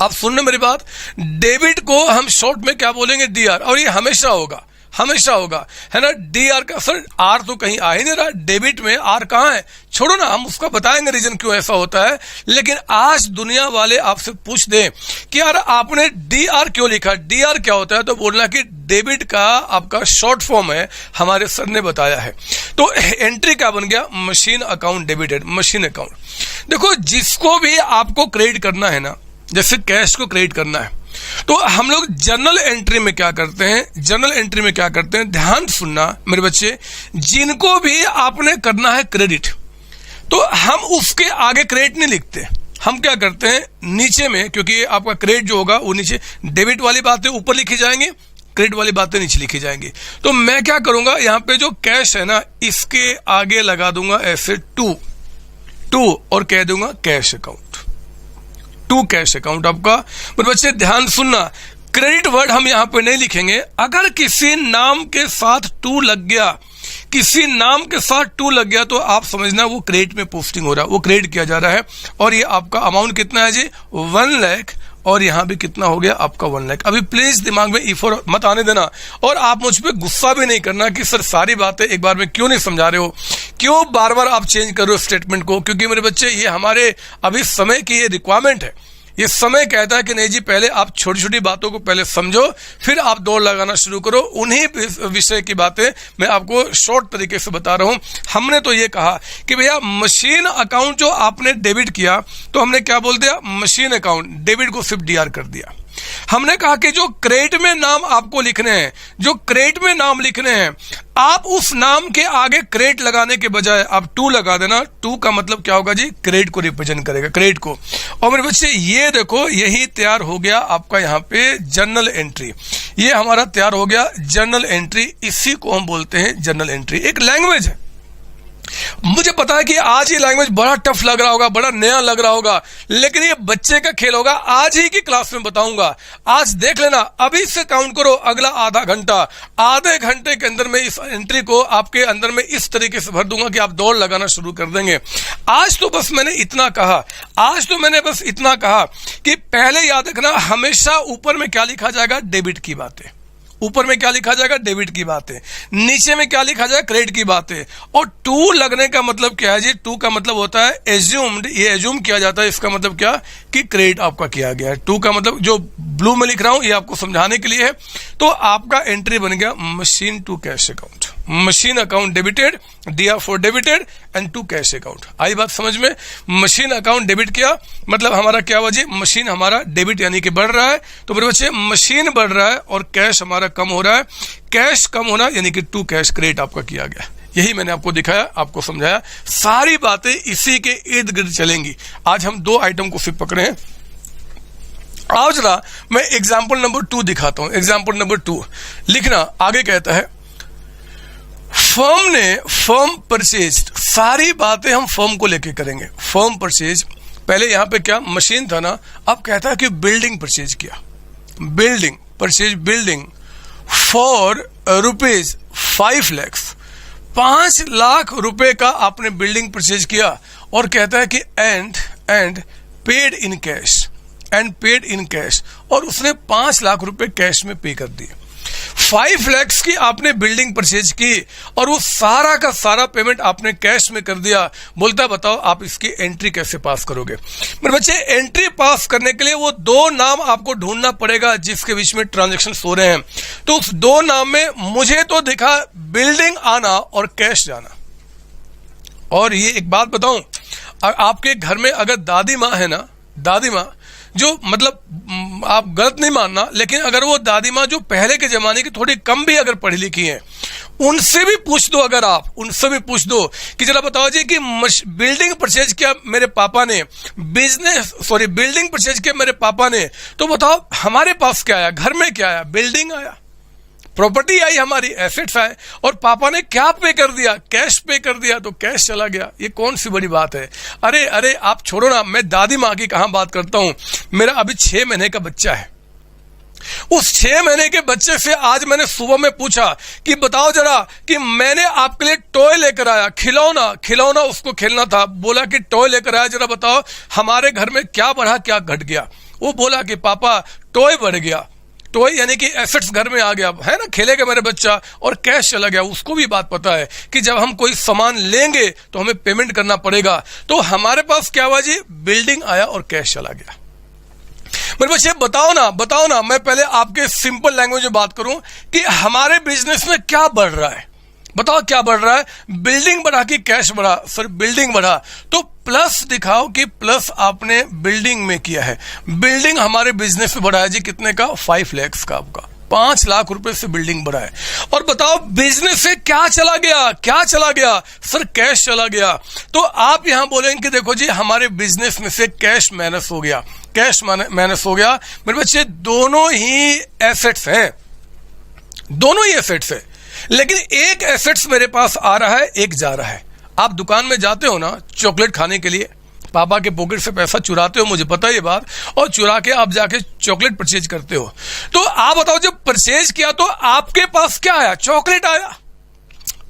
आप सुनने मेरी बात, डेबिट को हम शॉर्ट में क्या बोलेंगे? DR। और ये हमेशा होगा, हमेशा होगा, है ना। DR का सर R तो कहीं आ ही नहीं रहा, डेबिट में R कहां है? छोड़ो ना, हम उसका बताएंगे रीजन क्यों ऐसा होता है। लेकिन आज दुनिया वाले आपसे पूछ दें कि यार आपने DR क्यों लिखा? DR क्या होता है? तो बोलना कि डेबिट का आपका शॉर्ट फॉर्म है, हमारे सर ने बताया है। तो एंट्री क्या बन गया? Machine account debited, machine account. देखो जिसको भी आपको क्रेडिट करना है ना, जैसे कैश को क्रेडिट करना है, तो हम लोग जर्नल एंट्री में क्या करते हैं? जर्नल एंट्री में क्या करते हैं? ध्यान सुनना मेरे बच्चे, जिनको भी आपने करना है क्रेडिट, तो हम उसके आगे क्रेडिट नहीं लिखते। हम क्या करते हैं? नीचे में, क्योंकि आपका क्रेडिट जो होगा वो नीचे, डेबिट वाली बातें ऊपर लिखी जाएंगी, क्रेडिट वाली बातें नीचे लिखी जाएंगी। तो मैं क्या करूंगा? यहां पे जो कैश है ना, इसके आगे लगा दूंगा ऐसे टू और कह दूंगा cash account, to cash account आपका। पर बच्चे ध्यान सुनना, क्रेडिट वर्ड हम यहां पे नहीं लिखेंगे। अगर किसी नाम के साथ टू लग गया, किसी नाम के साथ टू लग गया, तो आप समझना वो क्रेडिट में पोस्टिंग हो रहा है, वो क्रेडिट किया जा रहा है। और ये आपका अमाउंट कितना है जी? 1 लाख। और यहां भी कितना हो गया आपका? 1 लाख। अभी प्लीज दिमाग में E4 मत आने देना, और आप मुझ पे गुस्सा भी नहीं करना कि सर सारी बातें एक बार में क्यों नहीं समझा रहे हो, क्यों बार बार आप चेंज कर रहे हो स्टेटमेंट को। क्योंकि मेरे बच्चे ये हमारे अभी समय की ये रिक्वायरमेंट है, ये समय कहता है कि नहीं जी, पहले आप छोटी छोटी बातों को पहले समझो, फिर आप दौड़ लगाना शुरू करो। उन्हीं विषय की बातें मैं आपको शॉर्ट तरीके से बता रहा हूं। हमने तो ये कहा कि भैया मशीन अकाउंट जो आपने डेबिट किया, तो हमने क्या बोल दिया, मशीन अकाउंट, डेबिट को सिर्फ डीआर कर दिया। हमने कहा कि जो क्रेडिट में नाम आपको लिखने हैं, जो क्रेडिट में नाम लिखने हैं, आप उस नाम के आगे क्रेडिट लगाने के बजाय आप टू लगा देना। टू का मतलब क्या होगा जी, क्रेडिट को रिप्रेजेंट करेगा, क्रेडिट को। और मेरे बच्चे ये देखो, यही तैयार हो गया आपका यहाँ पे जर्नल एंट्री। ये हमारा तैयार हो गया जर्नल एंट्री, इसी को हम बोलते हैं जर्नल एंट्री। एक लैंग्वेज है, मुझे पता है कि आज ये लैंग्वेज बड़ा टफ लग रहा होगा, बड़ा नया लग रहा होगा, लेकिन ये बच्चे का खेल होगा। आज ही की क्लास में बताऊंगा, आज देख लेना, अभी से काउंट करो अगला आधा घंटा। आधे घंटे के अंदर में इस एंट्री को आपके अंदर में इस तरीके से भर दूंगा कि आप दौड़ लगाना शुरू कर देंगे। आज तो बस मैंने इतना कहा, कि पहले याद रखना, हमेशा ऊपर में क्या लिखा जाएगा, डेबिट की बातें। ऊपर में क्या लिखा जाएगा, डेबिट की बातें। नीचे में क्या लिखा जाएगा, क्रेडिट की बातें। और टू लगने का मतलब क्या है जी, टू का मतलब होता है एज्यूम्ड, ये एज्यूम किया जाता है। इसका मतलब क्या कि क्रेडिट आपका किया गया है। टू का मतलब जो ब्लू में लिख रहा हूं ये आपको समझाने के लिए है। तो आपका एंट्री बन गया machine to cash account, machine account debited, DR for debited and to cash account. आई बात समझ में, मशीन अकाउंट डेबिट किया मतलब हमारा क्या हुआ जी, मशीन हमारा डेबिट यानी कि बढ़ रहा है। तो मेरे बच्चे मशीन बढ़ रहा है और कैश हमारा कम हो रहा है। कैश कम होना यानी कि टू कैश, क्रेडिट आपका किया गया। यही मैंने आपको दिखाया, आपको समझाया। सारी बातें इसी के इर्द गिर्द चलेंगी। आज हम दो आइटम को सिर्फ पकड़े हैं। आज जरा मैं एग्जाम्पल नंबर 2 दिखाता हूं। एग्जाम्पल नंबर 2 लिखना, आगे कहता है फर्म परचेज। सारी बातें हम फर्म को लेके करेंगे। फर्म परचेज, पहले यहां पे क्या मशीन था ना, अब कहता है कि बिल्डिंग परचेज किया। Building purchase, building for rupees 5 lakh, 5 lakh रुपए का आपने बिल्डिंग परचेज किया। और कहता है कि and paid in cash, and paid in cash, और उसने 5 लाख रुपए कैश में पे कर दिए। 5 लाख की आपने बिल्डिंग परचेज की और वो सारा का सारा पेमेंट आपने कैश में कर दिया। बोलता बताओ आप इसकी एंट्री कैसे पास करोगे। मेरे बच्चे, एंट्री पास करने के लिए वो दो नाम आपको ढूंढना पड़ेगा जिसके बीच में ट्रांजैक्शन हो रहे हैं। तो उस दो नाम में मुझे तो दिखा बिल्डिंग आना और कैश जाना। और ये एक बात बताऊं, आपके घर में अगर दादी माँ है ना, दादी माँ जो मतलब आप गलत नहीं मानना, लेकिन अगर वो दादी माँ जो पहले के जमाने की थोड़ी कम भी अगर पढ़ी लिखी हैं, उनसे भी पूछ दो, अगर आप उनसे भी पूछ दो कि जरा बताओ जी कि बिल्डिंग परचेज किया मेरे पापा ने, बिल्डिंग परचेज किया मेरे पापा ने, तो बताओ हमारे पास क्या आया, घर में क्या आया, बिल्डिंग आया, प्रॉपर्टी आई, हमारी एसेट्स आए। और पापा ने क्या पे कर दिया, कैश पे कर दिया, तो कैश चला गया। ये कौन सी बड़ी बात है। अरे आप छोड़ो ना, मैं दादी माँ की कहां बात करता हूं। मेरा अभी 6 महीने का बच्चा है। उस 6 महीने के बच्चे से आज मैंने सुबह में पूछा कि बताओ जरा कि मैंने आपके लिए टॉय लेकर आया, खिलौना उसको खेलना था, बोला कि टॉय लेकर आया, जरा बताओ हमारे घर में क्या बढ़ा क्या घट गया। वो बोला कि पापा टॉय बढ़ गया। टॉय यानी कि एसेट्स घर में आ गया, है ना, खेलेगा मेरा बच्चा, और कैश चला गया। उसको भी बात पता है कि जब हम कोई सामान लेंगे तो हमें पेमेंट करना पड़ेगा। तो हमारे पास क्या हुआ जी, बिल्डिंग आया और कैश चला गया। मेरे बच्चे बताओ ना, मैं पहले आपके सिंपल लैंग्वेज में बात करूं कि हमारे बिजनेस में क्या बढ़ रहा है। बताओ क्या बढ़ रहा है, बिल्डिंग बढ़ा कि कैश बढ़ा। सर बिल्डिंग बढ़ा, तो प्लस दिखाओ कि प्लस आपने बिल्डिंग में किया है। बिल्डिंग हमारे बिजनेस में बढ़ा है जी, कितने का, 5 लाख का, आपका 5 लाख रुपए से बिल्डिंग बढ़ा है। और बताओ बिजनेस से क्या चला गया, सर कैश चला गया। तो आप यहां बोलेंगे कि देखो जी हमारे बिजनेस में से कैश माइनस हो गया, मेरे बच्चे दोनों ही एसेट्स हैं, लेकिन एक एसेट्स मेरे पास आ रहा है, एक जा रहा है। आप दुकान में जाते हो ना चॉकलेट खाने के लिए, पापा के पॉकेट से पैसा चुराते हो, मुझे पता है ये बात, और चुरा के आप जाके चॉकलेट परचेज करते हो। तो आप बताओ जब परचेज किया तो आपके पास क्या आया, चॉकलेट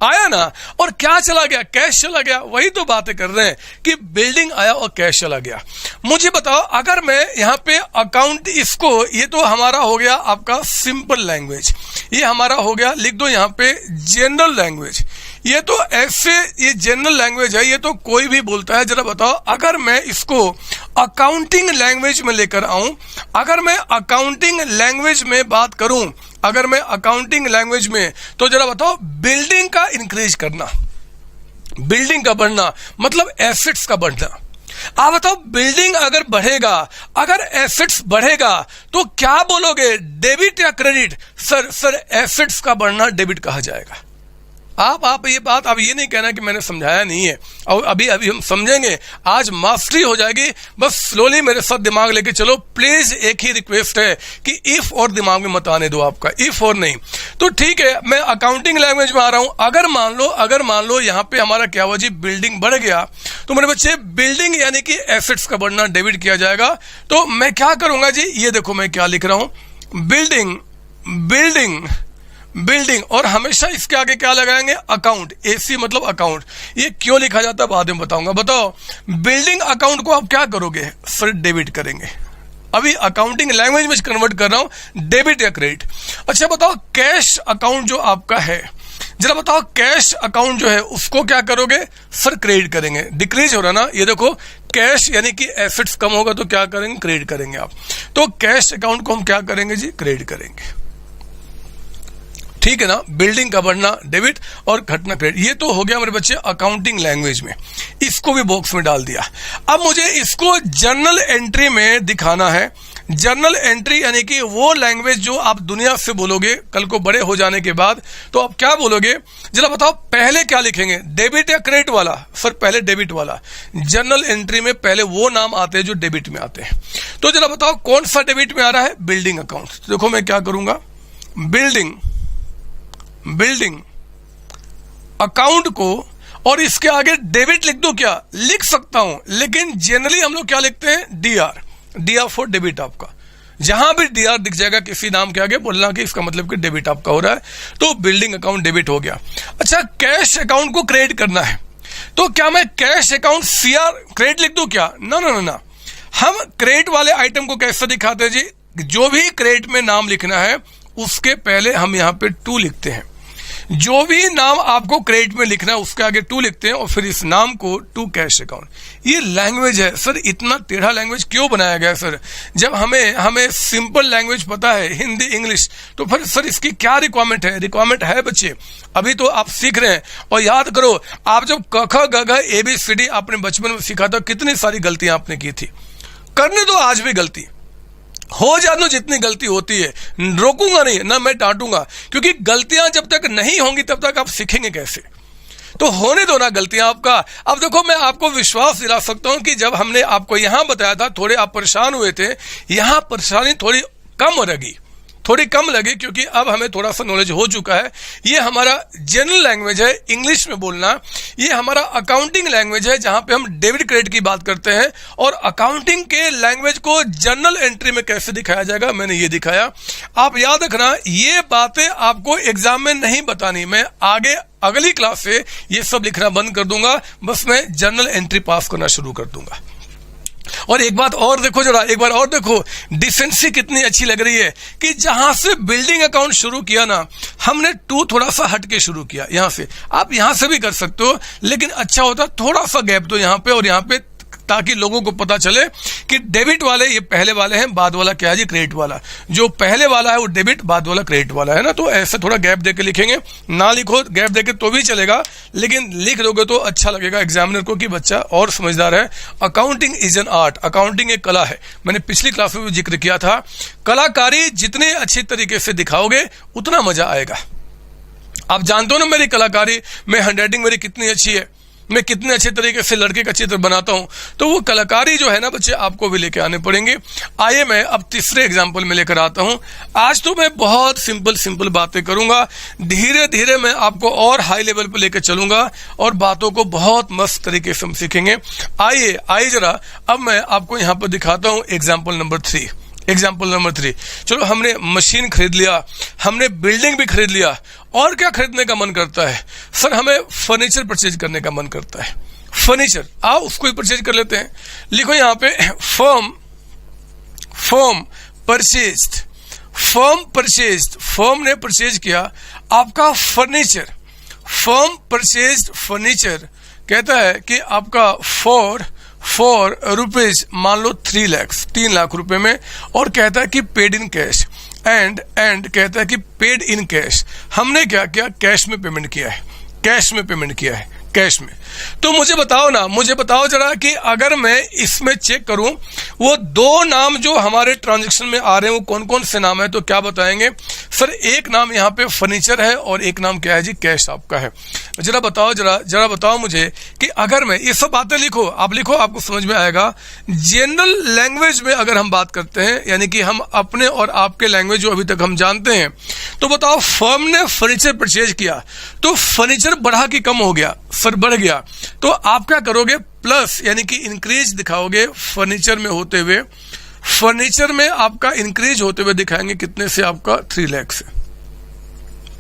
आया ना, और क्या चला गया, कैश चला गया। वही तो बातें कर रहे हैं कि बिल्डिंग आया और कैश चला गया। मुझे बताओ अगर मैं यहाँ पे अकाउंट, इसको, ये तो हमारा हो गया आपका सिंपल लैंग्वेज, ये हमारा हो गया, लिख दो यहाँ पे जनरल लैंग्वेज, ये तो ऐसे, ये जनरल लैंग्वेज है, ये तो कोई भी बोलता है। जरा बताओ, अगर मैं इसको अकाउंटिंग लैंग्वेज में लेकर आऊं, अगर मैं अकाउंटिंग लैंग्वेज में बात करूं, अगर मैं अकाउंटिंग लैंग्वेज में, तो जरा बताओ, बिल्डिंग का इंक्रीज करना, बिल्डिंग का बढ़ना मतलब एसेट्स का बढ़ना। आप बताओ, बिल्डिंग अगर बढ़ेगा, अगर एसेट्स बढ़ेगा, तो क्या बोलोगे, डेबिट या क्रेडिट? सर एसेट्स का बढ़ना डेबिट कहा जाएगा। आप ये बात, आप ये नहीं कहना कि मैंने समझाया नहीं है, और अभी हम समझेंगे, आज मास्टरी हो जाएगी। बस स्लोली मेरे साथ दिमाग लेके चलो प्लीज। एक ही रिक्वेस्ट है कि इफ और दिमाग में मत आने दो आपका, इफ और नहीं। तो ठीक है, मैं अकाउंटिंग लैंग्वेज में आ रहा हूं। अगर मान लो यहां पे हमारा क्या हुआ जी, बिल्डिंग बढ़ गया, तो मेरे बच्चे बिल्डिंग यानी कि एसेट्स का बढ़ना डेबिट किया जाएगा। तो मैं क्या करूंगा जी, ये देखो मैं क्या लिख रहा हूं, बिल्डिंग बिल्डिंग बिल्डिंग, और हमेशा इसके आगे क्या लगाएंगे, अकाउंट, एसी मतलब अकाउंट। ये क्यों लिखा जाता है बाद में बताऊंगा। बताओ, बिल्डिंग अकाउंट को आप क्या करोगे, सर डेबिट करेंगे। अभी अकाउंटिंग लैंग्वेज में कन्वर्ट कर रहा हूं, डेबिट या क्रेडिट। अच्छा बताओ, कैश अकाउंट जो आपका है, जरा बताओ, कैश अकाउंट जो है उसको क्या करोगे, सर क्रेडिट करेंगे। डिक्रीज हो रहा ना, ये देखो, कैश यानी कि एसेट्स कम होगा तो क्या करेंगे, क्रेडिट करेंगे आप। तो कैश अकाउंट को हम क्या करेंगे जी, क्रेडिट करेंगे। ठीक है ना, बिल्डिंग का बढ़ना डेबिट और घटना क्रेडिट। ये तो हो गया मेरे बच्चे अकाउंटिंग लैंग्वेज में, इसको भी बॉक्स में डाल दिया। अब मुझे इसको जर्नल एंट्री में दिखाना है। जर्नल एंट्री यानी कि वो लैंग्वेज जो आप दुनिया से बोलोगे कल को बड़े हो जाने के बाद, तो आप क्या बोलोगे, जरा बताओ, पहले क्या लिखेंगे, डेबिट या क्रेडिट वाला? सर पहले डेबिट वाला। जर्नल एंट्री में पहले वो नाम आते हैं जो डेबिट में आते हैं। तो जरा बताओ कौन सा डेबिट में आ रहा है, बिल्डिंग अकाउंट। तो देखो मैं क्या करूंगा, बिल्डिंग अकाउंट को, और इसके आगे डेबिट लिख दो, क्या लिख सकता हूं, लेकिन जनरली हम लोग क्या लिखते हैं, डीआर फॉर डेबिट। आपका जहां भी डीआर दिख जाएगा किसी नाम के आगे, बोलना कि इसका मतलब कि डेबिट आपका हो रहा है। तो बिल्डिंग अकाउंट डेबिट हो गया। अच्छा, कैश अकाउंट को क्रेडिट करना है, तो क्या मैं कैश अकाउंट सीआर क्रेडिट लिख दूं क्या? ना, हम क्रेडिट वाले आइटम को कैसे दिखाते हैं जी, जो भी क्रेडिट में नाम लिखना है उसके पहले हम यहां पे टू लिखते हैं। जो भी नाम आपको क्रेडिट में लिखना है उसके आगे टू लिखते हैं, और फिर इस नाम को टू कैश अकाउंट। ये लैंग्वेज है सर, इतना टेढ़ा लैंग्वेज क्यों बनाया गया सर? जब हमें सिंपल लैंग्वेज पता है, हिंदी इंग्लिश, तो फिर सर इसकी क्या रिक्वायरमेंट है? रिक्वायरमेंट है बच्चे, अभी तो आप सीख रहे हैं। और याद करो, आप जब क ख ग घ ABCD आपने बचपन में सीखा था, कितनी सारी गलतियां आपने की थी। करने दो आज भी गलती, हो जानो जितनी गलती होती है, रोकूंगा नहीं ना, मैं डांटूंगा, क्योंकि गलतियां जब तक नहीं होंगी तब तक आप सीखेंगे कैसे? तो होने दो ना गलतियां आपका। अब देखो, मैं आपको विश्वास दिला सकता हूं कि जब हमने आपको यहां बताया था, थोड़े आप परेशान हुए थे, यहां परेशानी थोड़ी कम लगी, क्योंकि अब हमें थोड़ा सा नॉलेज हो चुका है। ये हमारा जनरल लैंग्वेज है, इंग्लिश में बोलना। ये हमारा अकाउंटिंग लैंग्वेज है, जहां पे हम डेबिट क्रेडिट की बात करते हैं। और अकाउंटिंग के लैंग्वेज को जर्नल एंट्री में कैसे दिखाया जाएगा, मैंने ये दिखाया। आप याद रखना, ये बातें आपको एग्जाम में नहीं बतानी। मैं आगे अगली क्लास से ये सब लिखना बंद कर दूंगा, बस मैं जर्नल एंट्री पास करना शुरू कर दूंगा। और एक बात और देखो, जरा एक बार और देखो, डिसेंसी कितनी अच्छी लग रही है कि जहां से बिल्डिंग अकाउंट शुरू किया ना, हमने टू थोड़ा सा हटके शुरू किया। यहां से आप यहां से भी कर सकते हो, लेकिन अच्छा होता थोड़ा सा गैप दो यहां पे और यहां पे, ताकि लोगों को पता चले कि डेबिट वाले ये पहले वाले हैं, बाद वाला क्या है जी, क्रेडिट वाला। जो पहले वाला है वो डेबिट, बाद वाला क्रेडिट वाला है ना। तो ऐसे थोड़ा गैप देके लिखेंगे, ना लिखो गैप देके तो भी चलेगा, लेकिन लिख दोगे तो अच्छा लगेगा एग्जामिनर को कि बच्चा और समझदार है। Accounting is an art, accounting एक कला है। मैंने पिछली क्लास में भी जिक्र किया था, कलाकारी जितने अच्छी तरीके से दिखाओगे उतना मजा आएगा। आप जानते हो ना मेरी कलाकारी, मैं हैंडराइटिंग मेरी कितनी अच्छी है, मैं कितने अच्छे तरीके से लड़के का चित्र बनाता हूं। तो वो कलाकारी जो है ना बच्चे, आपको भी लेके आने पड़ेंगे। आइए मैं अब तीसरे एग्जाम्पल में लेकर आता हूं। आज तो मैं बहुत सिंपल बातें करूंगा, धीरे धीरे मैं आपको और हाई लेवल पर लेकर चलूंगा और बातों को बहुत मस्त तरीके से हम सीखेंगे। आइए जरा अब मैं आपको यहां पर दिखाता हूं एग्जाम्पल नंबर 3। चलो, हमने मशीन खरीद लिया, हमने बिल्डिंग भी खरीद लिया, और क्या खरीदने का मन करता है? सर हमें फर्नीचर परचेज करने का मन करता है। फर्नीचर, आओ उसको ही परचेज कर लेते हैं। लिखो यहां पे फर्म परचेज्ड, फर्म ने परचेज किया आपका फर्नीचर। फर्म परचेज्ड फर्नीचर, कहता है कि आपका फॉर रुपीज मान लो 3 लाख रुपए में, और कहता है कि पेड इन कैश, एंड कहता है कि पेड इन कैश। हमने क्या किया, कैश में पेमेंट किया है, कैश में पेमेंट किया है, कैश में। तो मुझे बताओ ना, मुझे बताओ जरा कि अगर मैं इसमें चेक करूं वो दो नाम जो हमारे ट्रांजैक्शन में आ रहे हैं वो कौन कौन से नाम है, तो क्या बताएंगे सर? एक नाम यहाँ पे फर्नीचर है और एक नाम क्या है जी, कैश आपका है। जरा बताओ, जरा बताओ मुझे कि अगर मैं ये सब बातें लिखो, आप लिखो, आपको समझ में आएगा। जनरल लैंग्वेज में अगर हम बात करते हैं, यानी कि हम अपने और आपके लैंग्वेज जो अभी तक हम जानते हैं, तो बताओ फर्म ने फर्नीचर परचेज किया तो फर्नीचर बढ़ा कि कम हो गया? सर बढ़ गया। तो आप क्या करोगे, प्लस यानी कि इंक्रीज दिखाओगे फर्नीचर में होते हुए, फर्नीचर में आपका इंक्रीज होते हुए दिखाएंगे कितने से, आपका 3 लाख से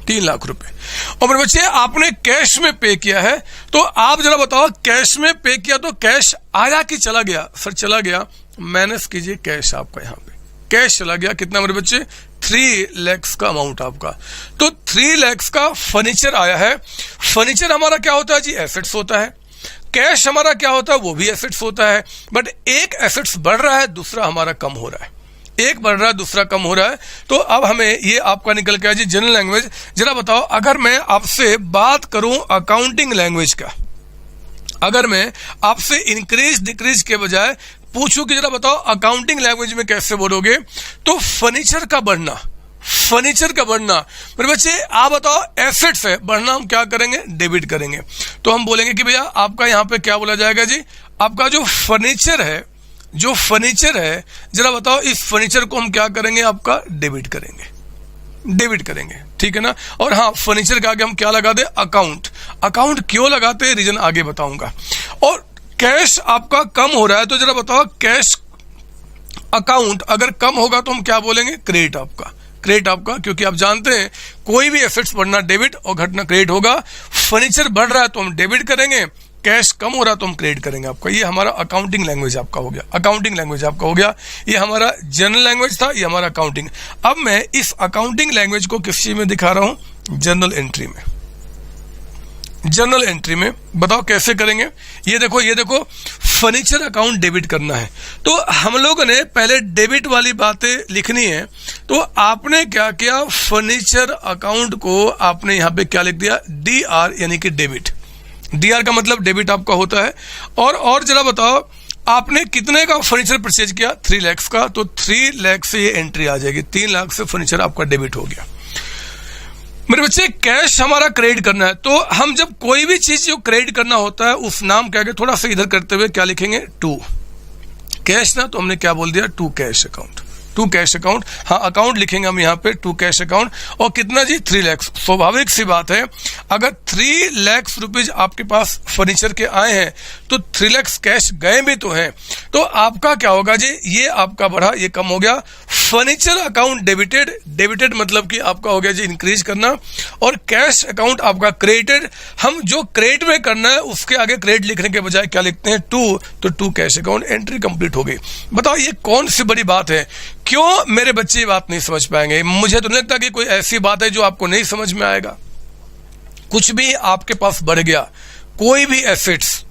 3 लाख रुपए। और मेरे बच्चे आपने कैश में पे किया है, तो आप जरा बताओ कैश में पे किया तो कैश आया कि चला गया? सर चला गया, माइनस कीजिए कैश आपका, यहाँ पे कैश चला गया, कितना मेरे बच्चे, 3 लाख का अमाउंट आपका। तो 3 लाख का फर्नीचर आया है। फर्नीचर हमारा क्या होता है जी, एसेट्स होता है। कैश हमारा क्या होता है, वो भी एसेट्स होता है। बट एक एसेट्स बढ़ रहा है, दूसरा हमारा कम हो रहा है, एक बढ़ रहा है दूसरा कम हो रहा है। तो अब हमें ये आपका निकल के आया जी जनरल लैंग्वेज। जरा बताओ, अगर मैं आपसे बात करूं अकाउंटिंग लैंग्वेज का, अगर मैं आपसे इंक्रीज डिक्रीज के बजाय पूछूं कि जरा बताओ अकाउंटिंग लैंग्वेज में कैसे बोलोगे, तो फर्नीचर का बढ़ना, फर्नीचर का बढ़ना, मेरे बच्चे आप बताओ एसेट्स है, बढ़ना हम क्या करेंगे, डेबिट करेंगे। तो हम बोलेंगे कि भैया आपका यहाँ पे क्या बोला जाएगा जी, आपका जो फर्नीचर है, जो फर्नीचर है, जरा बताओ इस फर्नीचर को हम क्या करेंगे, आपका डेबिट करेंगे, डेबिट करेंगे, ठीक है ना। और हाँ, फर्नीचर के आगे हम क्या लगा दे, अकाउंट। अकाउंट क्यों लगाते हैं, रीजन आगे बताऊंगा। और कैश आपका कम हो रहा है, तो जरा बताओ कैश अकाउंट अगर कम होगा तो हम क्या बोलेंगे, क्रेडिट आपका, क्रेडिट आपका, क्योंकि आप जानते हैं कोई भी एसेट्स बढ़ना डेबिट और घटना क्रेडिट होगा। फर्नीचर बढ़ रहा है तो हम डेबिट करेंगे, कैश कम हो रहा है तो हम क्रेडिट करेंगे आपका। ये हमारा अकाउंटिंग लैंग्वेज आपका हो गया, अकाउंटिंग लैंग्वेज आपका हो गया। ये हमारा जनरल लैंग्वेज था, ये हमारा अकाउंटिंग। अब मैं इस अकाउंटिंग लैंग्वेज को किस चीज में दिखा रहा हूं, जनरल एंट्री में। जनरल एंट्री में बताओ कैसे करेंगे। ये देखो फर्नीचर अकाउंट डेबिट करना है, तो हम लोगों ने पहले डेबिट वाली बातें लिखनी है। तो आपने क्या किया, फर्नीचर अकाउंट को आपने यहां पे क्या लिख दिया, DR यानी कि डेबिट। DR का मतलब डेबिट आपका होता है। और जरा बताओ आपने कितने का फर्नीचर परचेज किया, 3 लाख का, तो 3 लाख से ये एंट्री आ जाएगी, 3 लाख से फर्नीचर आपका डेबिट हो गया। मेरे बच्चे कैश हमारा क्रेडिट करना है, तो हम जब कोई भी चीज जो क्रेडिट करना होता है उस नाम के आगे थोड़ा सा इधर करते हुए क्या लिखेंगे, टू कैश ना, तो हमने क्या बोल दिया, to cash account, to cash account. हाँ, अकाउंट लिखेंगे हम यहाँ पे, टू कैश अकाउंट। और कितना जी, 3 लाख। स्वाभाविक सी बात है, अगर 3 लाख रुपीज आपके पास फर्नीचर के आए हैं तो 3 लाख कैश गए भी तो हैं, तो आपका क्या होगा जी, ये आपका बढ़ा, ये कम हो गया। फर्नीचर अकाउंट डेबिटेड, डेबिटेड मतलब कि आपका हो गया जी इंक्रीज करना, और कैश अकाउंट आपका क्रेडिटेड। हम जो क्रेडिट में करना है उसके आगे क्रेडिट लिखने के बजाय क्या लिखते हैं, टू, तो to cash account, entry complete हो गई। बताओ ये कौन सी बड़ी बात है, क्यों मेरे बच्चे ये बात नहीं समझ पाएंगे? मुझे तो नहीं लगता कि कोई ऐसी बात है जो आपको नहीं समझ में आएगा। कुछ भी आपके पास बढ़ गया, कोई भी एसेट्स,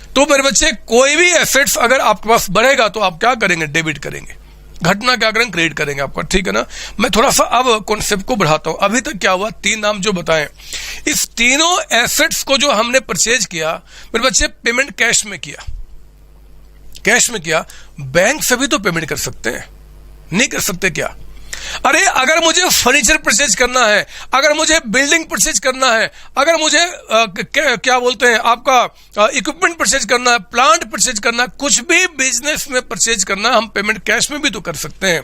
तो मेरे बच्चे कोई भी एसेट्स अगर आपके पास बढ़ेगा तो आप क्या करेंगे, डेबिट करेंगे। घटना क्या करेंगे, क्रेडिट करेंगे आपका, ठीक है ना। मैं थोड़ा सा अब कॉन्सेप्ट को बढ़ाता हूं। अभी तक क्या हुआ, 3 नाम जो बताएं, इस तीनों एसेट्स को जो हमने परचेज किया मेरे बच्चे, पेमेंट कैश में किया, कैश में किया। बैंक से भी तो पेमेंट कर सकते हैं, नहीं कर सकते क्या? अरे अगर मुझे फर्नीचर परचेज करना है, अगर मुझे बिल्डिंग परचेज करना है, अगर मुझे क्या बोलते हैं आपका इक्विपमेंट परचेज करना है, प्लांट परचेज करना है, कुछ भी बिजनेस में परचेज करना, हम पेमेंट कैश में भी तो कर सकते हैं।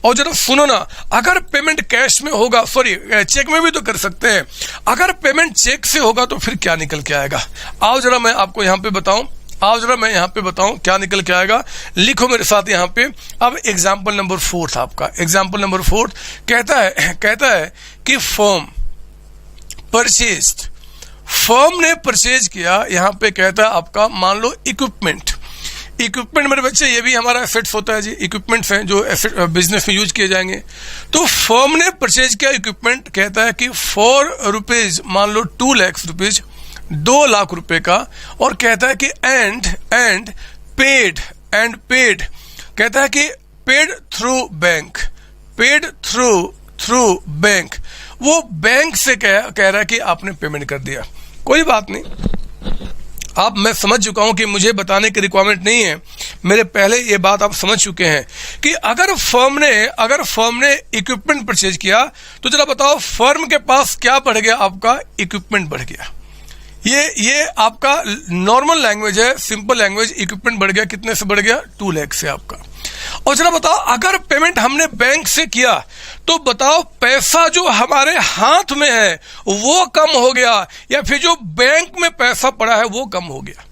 और जरा सुनो ना, अगर पेमेंट कैश में होगा, सॉरी चेक में भी तो कर सकते हैं। अगर पेमेंट चेक से होगा तो फिर क्या निकल के आएगा, आओ जरा मैं आपको यहां पे बताऊं, आओ जरा मैं यहां पे बताऊं क्या निकल के आएगा। लिखो मेरे साथ यहां पे। अब एग्जांपल नंबर 4 आपका, एग्जांपल नंबर 4 कहता है कि फर्म परचेज्ड, फर्म ने परचेज किया, यहां पे कहता है आपका मान लो इक्विपमेंट, इक्विपमेंट मेरे बच्चे ये भी हमारा एसेट्स होता है जी, इक्विपमेंट्स हैं जो एसेट बिजनेस में यूज किए जाएंगे। तो फर्म ने परचेज किया इक्विपमेंट, कहता है कि ₹4, मान लो 2 लाख रुपीज, 2 लाख रुपए का, और कहता है कि एंड पेड कहता है कि पेड थ्रू बैंक, वो बैंक से कह रहा है कि आपने पेमेंट कर दिया। कोई बात नहीं, आप मैं समझ चुका हूं कि मुझे बताने की रिक्वायरमेंट नहीं है, मेरे पहले ये बात आप समझ चुके हैं कि अगर फर्म ने इक्विपमेंट परचेज किया तो जरा बताओ फर्म के पास क्या बढ़ गया, आपका इक्विपमेंट बढ़ गया। ये आपका नॉर्मल लैंग्वेज है, सिंपल लैंग्वेज। इक्विपमेंट बढ़ गया, कितने से बढ़ गया? 2 लाख से आपका। और जरा बताओ अगर पेमेंट हमने बैंक से किया तो बताओ पैसा जो हमारे हाथ में है वो कम हो गया या फिर जो बैंक में पैसा पड़ा है वो कम हो गया?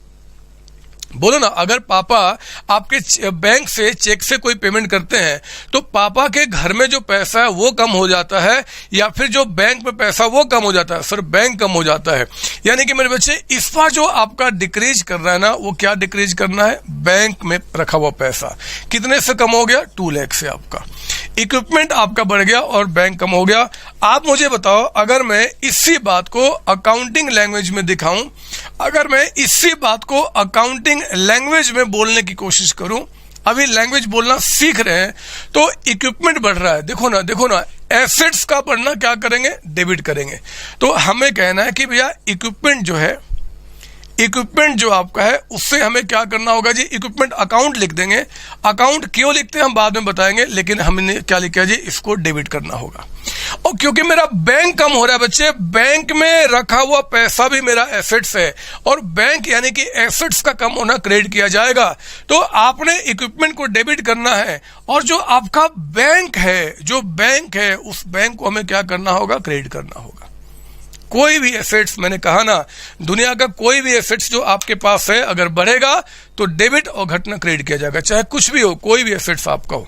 बोलो ना, अगर पापा आपके बैंक से चेक से कोई पेमेंट करते हैं तो पापा के घर में जो पैसा है वो कम हो जाता है या फिर जो बैंक में पैसा वो कम हो जाता है? सर बैंक कम हो जाता है। यानी कि मेरे बच्चे इस बार जो आपका डिक्रीज कर रहा है ना, वो क्या डिक्रीज करना है? बैंक में रखा हुआ पैसा। कितने से कम हो गया? 2 लाख से आपका इक्विपमेंट आपका बढ़ गया और बैंक कम हो गया। आप मुझे बताओ, अगर मैं इसी बात को अकाउंटिंग लैंग्वेज में दिखाऊं, अगर मैं इसी बात को अकाउंटिंग लैंग्वेज में बोलने की कोशिश करूं, अभी लैंग्वेज बोलना सीख रहे हैं, तो इक्विपमेंट बढ़ रहा है। देखो ना, एसेट्स का बढ़ना क्या करेंगे? डेबिट करेंगे। तो हमें कहना है कि भैया इक्विपमेंट जो आपका है उससे हमें क्या करना होगा जी? इक्विपमेंट अकाउंट लिख देंगे। अकाउंट क्यों लिखते हैं हम बाद में बताएंगे, लेकिन हमने क्या लिखा जी? इसको डेबिट करना होगा। और क्योंकि मेरा बैंक कम हो रहा है बच्चे, बैंक में रखा हुआ पैसा भी मेरा एसेट्स है, और बैंक यानी कि एसेट्स का कम होना क्रेडिट किया जाएगा। तो आपने इक्विपमेंट को डेबिट करना है, और जो आपका बैंक है उस बैंक को हमें क्या करना होगा? क्रेडिट करना होगा। कोई भी एसेट्स, मैंने कहा ना, दुनिया का कोई भी एसेट्स जो आपके पास है अगर बढ़ेगा तो डेबिट और घटना क्रेडिट किया जाएगा, चाहे कुछ भी हो, कोई भी एसेट्स आपका हो।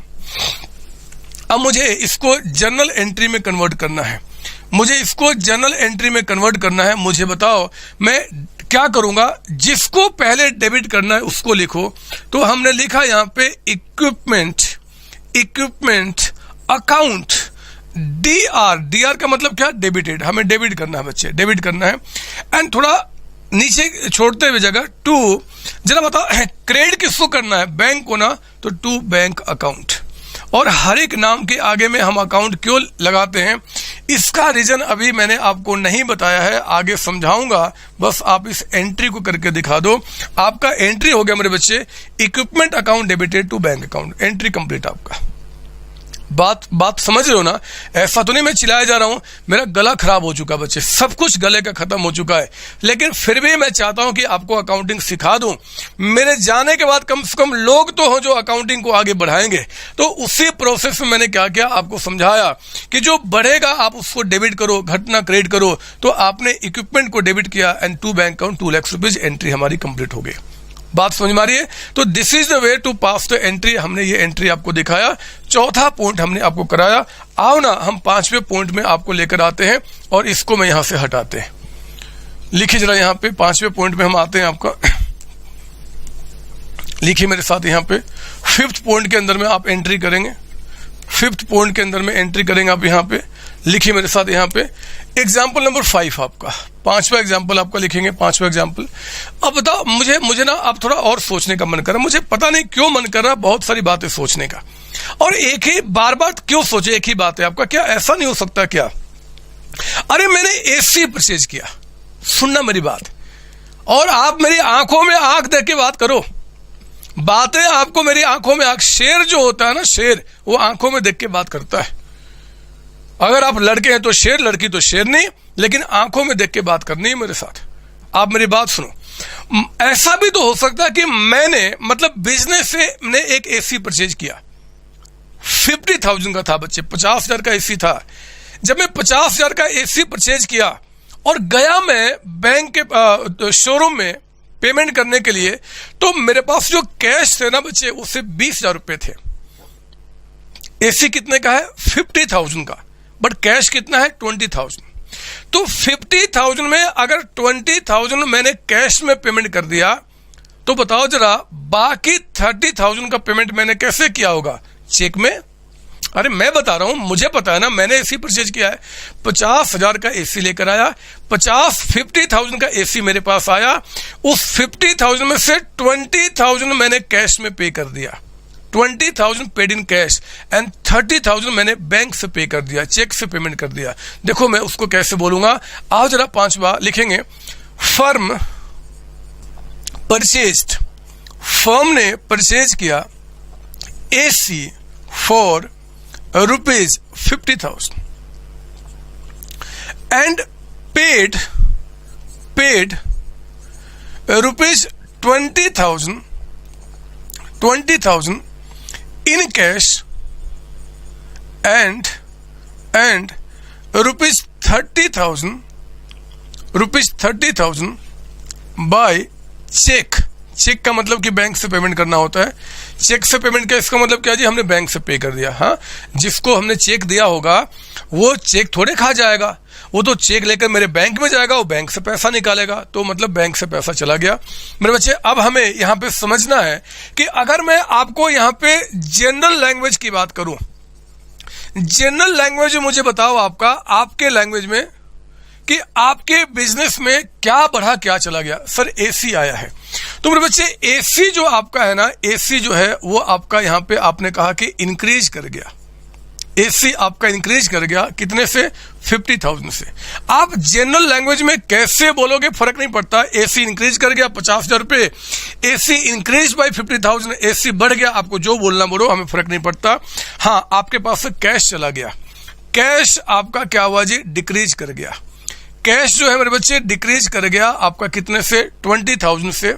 अब मुझे इसको जर्नल एंट्री में कन्वर्ट करना है। मुझे बताओ मैं क्या करूंगा? जिसको पहले डेबिट करना है उसको लिखो। तो हमने लिखा यहां पे इक्विपमेंट अकाउंट, DR का मतलब क्या? डेबिटेड। हमें डेबिट करना है बच्चे, डेबिट करना है। एंड थोड़ा नीचे छोड़ते हुए जगह टू, जरा बताओ क्रेडिट किसको करना है? बैंक को ना, तो टू बैंक अकाउंट। और हर एक नाम के आगे में हम अकाउंट क्यों लगाते हैं, इसका रीजन अभी मैंने आपको नहीं बताया है, आगे समझाऊंगा। बस आप इस एंट्री को करके दिखा दो। आपका एंट्री हो गया मेरे बच्चे, equipment account debited to bank account. Entry complete आपका। बात समझ रहे हो ना? ऐसा तो नहीं मैं चिल्लाया जा रहा हूं, मेरा गला खराब हो चुका बच्चे, सब कुछ गले का खत्म हो चुका है, लेकिन फिर भी मैं चाहता हूं कि आपको अकाउंटिंग सिखा दूं। मेरे जाने के बाद कम से कम लोग तो हो जो अकाउंटिंग को आगे बढ़ाएंगे। तो उसी प्रोसेस में मैंने क्या किया, आपको समझाया कि जो बढ़ेगा आप उसको डेबिट करो, घटना क्रेडिट करो। तो आपने इक्विपमेंट को डेबिट किया and to bank account 2 lakh rupees, entry हमारी कंप्लीट हो गई। बात समझ में आ रही है? तो this is the way to pass the entry. हमने ये एंट्री आपको दिखाया, चौथा पॉइंट हमने आपको कराया। आओ ना हम 5वें पॉइंट में आपको लेकर आते हैं, और इसको मैं यहां से हटाते हैं। लिखिए जरा यहाँ पे, 5वें पॉइंट में हम आते हैं आपका। लिखिए मेरे साथ यहाँ पे, 5th पॉइंट के अंदर में आप एंट्री करेंगे। 5th पॉइंट के अंदर में एंट्री करेंगे आप यहाँ पे। लिखिए मेरे साथ यहाँ पे एग्जाम्पल नंबर 5 आपका, 5वां एग्जाम्पल आपका लिखेंगे। 5वां एग्जाम्पल। अब बताओ मुझे ना अब थोड़ा और सोचने का मन कर रहा है, मुझे पता नहीं क्यों मन कर रहा है बहुत सारी बातें सोचने का, और एक ही बार क्यों सोचे एक ही बात है आपका? क्या ऐसा नहीं हो सकता क्या? अरे मैंने AC परचेज किया, सुनना मेरी बात, और आप मेरी आंखों में आंख देख के बात करो। बातें आपको मेरी आंखों में आंख, शेर जो होता है ना, शेर वो आंखों में देख के बात करता है। अगर आप लड़के हैं तो शेर, लड़की तो शेर नहीं, लेकिन आंखों में देख के बात करनी है मेरे साथ। आप मेरी बात सुनो। ऐसा भी तो हो सकता है कि मैंने मतलब बिजनेस से मैंने एक AC परचेज किया, 50,000 का था बच्चे, 50,000 का AC था। जब मैं 50,000 का AC परचेज किया और गया मैं बैंक के शोरूम में पेमेंट करने के लिए, तो मेरे पास जो कैश थे ना बच्चे, उससे 20,000 रुपए थे। AC कितने का है? 50,000 का, बट कैश कितना है? 20,000। तो 50,000 में अगर 20,000 मैंने कैश में पेमेंट कर दिया तो बताओ जरा बाकी 30,000 का पेमेंट मैंने कैसे किया होगा? चेक में। अरे मैं बता रहा हूं, मुझे पता है ना, मैंने एसी परचेज किया है। 50,000 का एसी लेकर आया, 50,000 का एसी मेरे पास आया। उस 50,000 में से 20,000 मैंने कैश में पे कर दिया, 20,000 पेड इन कैश, एंड 30,000 मैंने बैंक से पे कर दिया, चेक से पेमेंट कर दिया। देखो मैं उसको कैसे बोलूंगा, आओ जरा 5 बार लिखेंगे। फर्म परचेज्ड, फर्म ने परचेज किया AC for ₹50,000 and paid ₹20,000 in cash and ₹30,000 by cheque. Cheque का मतलब कि बैंक से पेमेंट करना होता है। चेक से पेमेंट का इसका मतलब क्या जी, हमने बैंक से पे कर दिया। हाँ, जिसको हमने चेक दिया होगा वो चेक थोड़े खा जाएगा, वो तो चेक लेकर मेरे बैंक में जाएगा, वो बैंक से पैसा निकालेगा, तो मतलब बैंक से पैसा चला गया। मेरे बच्चे अब हमें यहां पे समझना है कि अगर मैं आपको यहां पे जनरल लैंग्वेज की बात करूं, जनरल लैंग्वेज मुझे बताओ आपके लैंग्वेज में कि आपके बिजनेस में क्या बढ़ा क्या चला गया। सर एसी आया है, तो मेरे बच्चे एसी जो आपका है ना, एसी जो है वो आपका यहां पे आपने कहा कि इंक्रीज कर गया। एसी आपका इंक्रीज कर गया कितने से? 50,000 से। आप जनरल लैंग्वेज में कैसे बोलोगे फर्क नहीं पड़ता। एसी इंक्रीज कर गया 50,000 रुपए, एसी इंक्रीज बाय 50,000, एसी बढ़ गया, आपको जो बोलना बोलो, हमें फर्क नहीं पड़ता। हाँ, आपके पास से कैश चला गया, कैश आपका क्या हुआ जी? डिक्रीज कर गया। कैश जो है मेरे बच्चे डिक्रीज कर गया आपका कितने से? 20,000 से,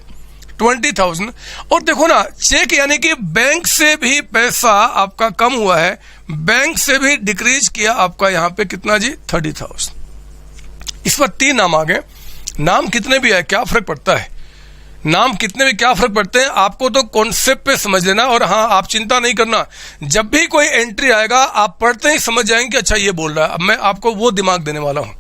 20,000। और देखो ना, चेक यानी कि बैंक से भी पैसा आपका कम हुआ है, बैंक से भी डिक्रीज किया आपका यहां पे कितना जी? 30,000। इस पर 3 नाम आ गए। नाम कितने भी है क्या फर्क पड़ता है, नाम कितने भी क्या फर्क पड़ते हैं, आपको तो कॉन्सेप्ट पे समझ लेना। और हाँ, आप चिंता नहीं करना, जब भी कोई एंट्री आएगा आप पढ़ते ही समझ जाएंगे कि अच्छा ये बोल रहा है। अब मैं आपको वो दिमाग देने वाला हूं,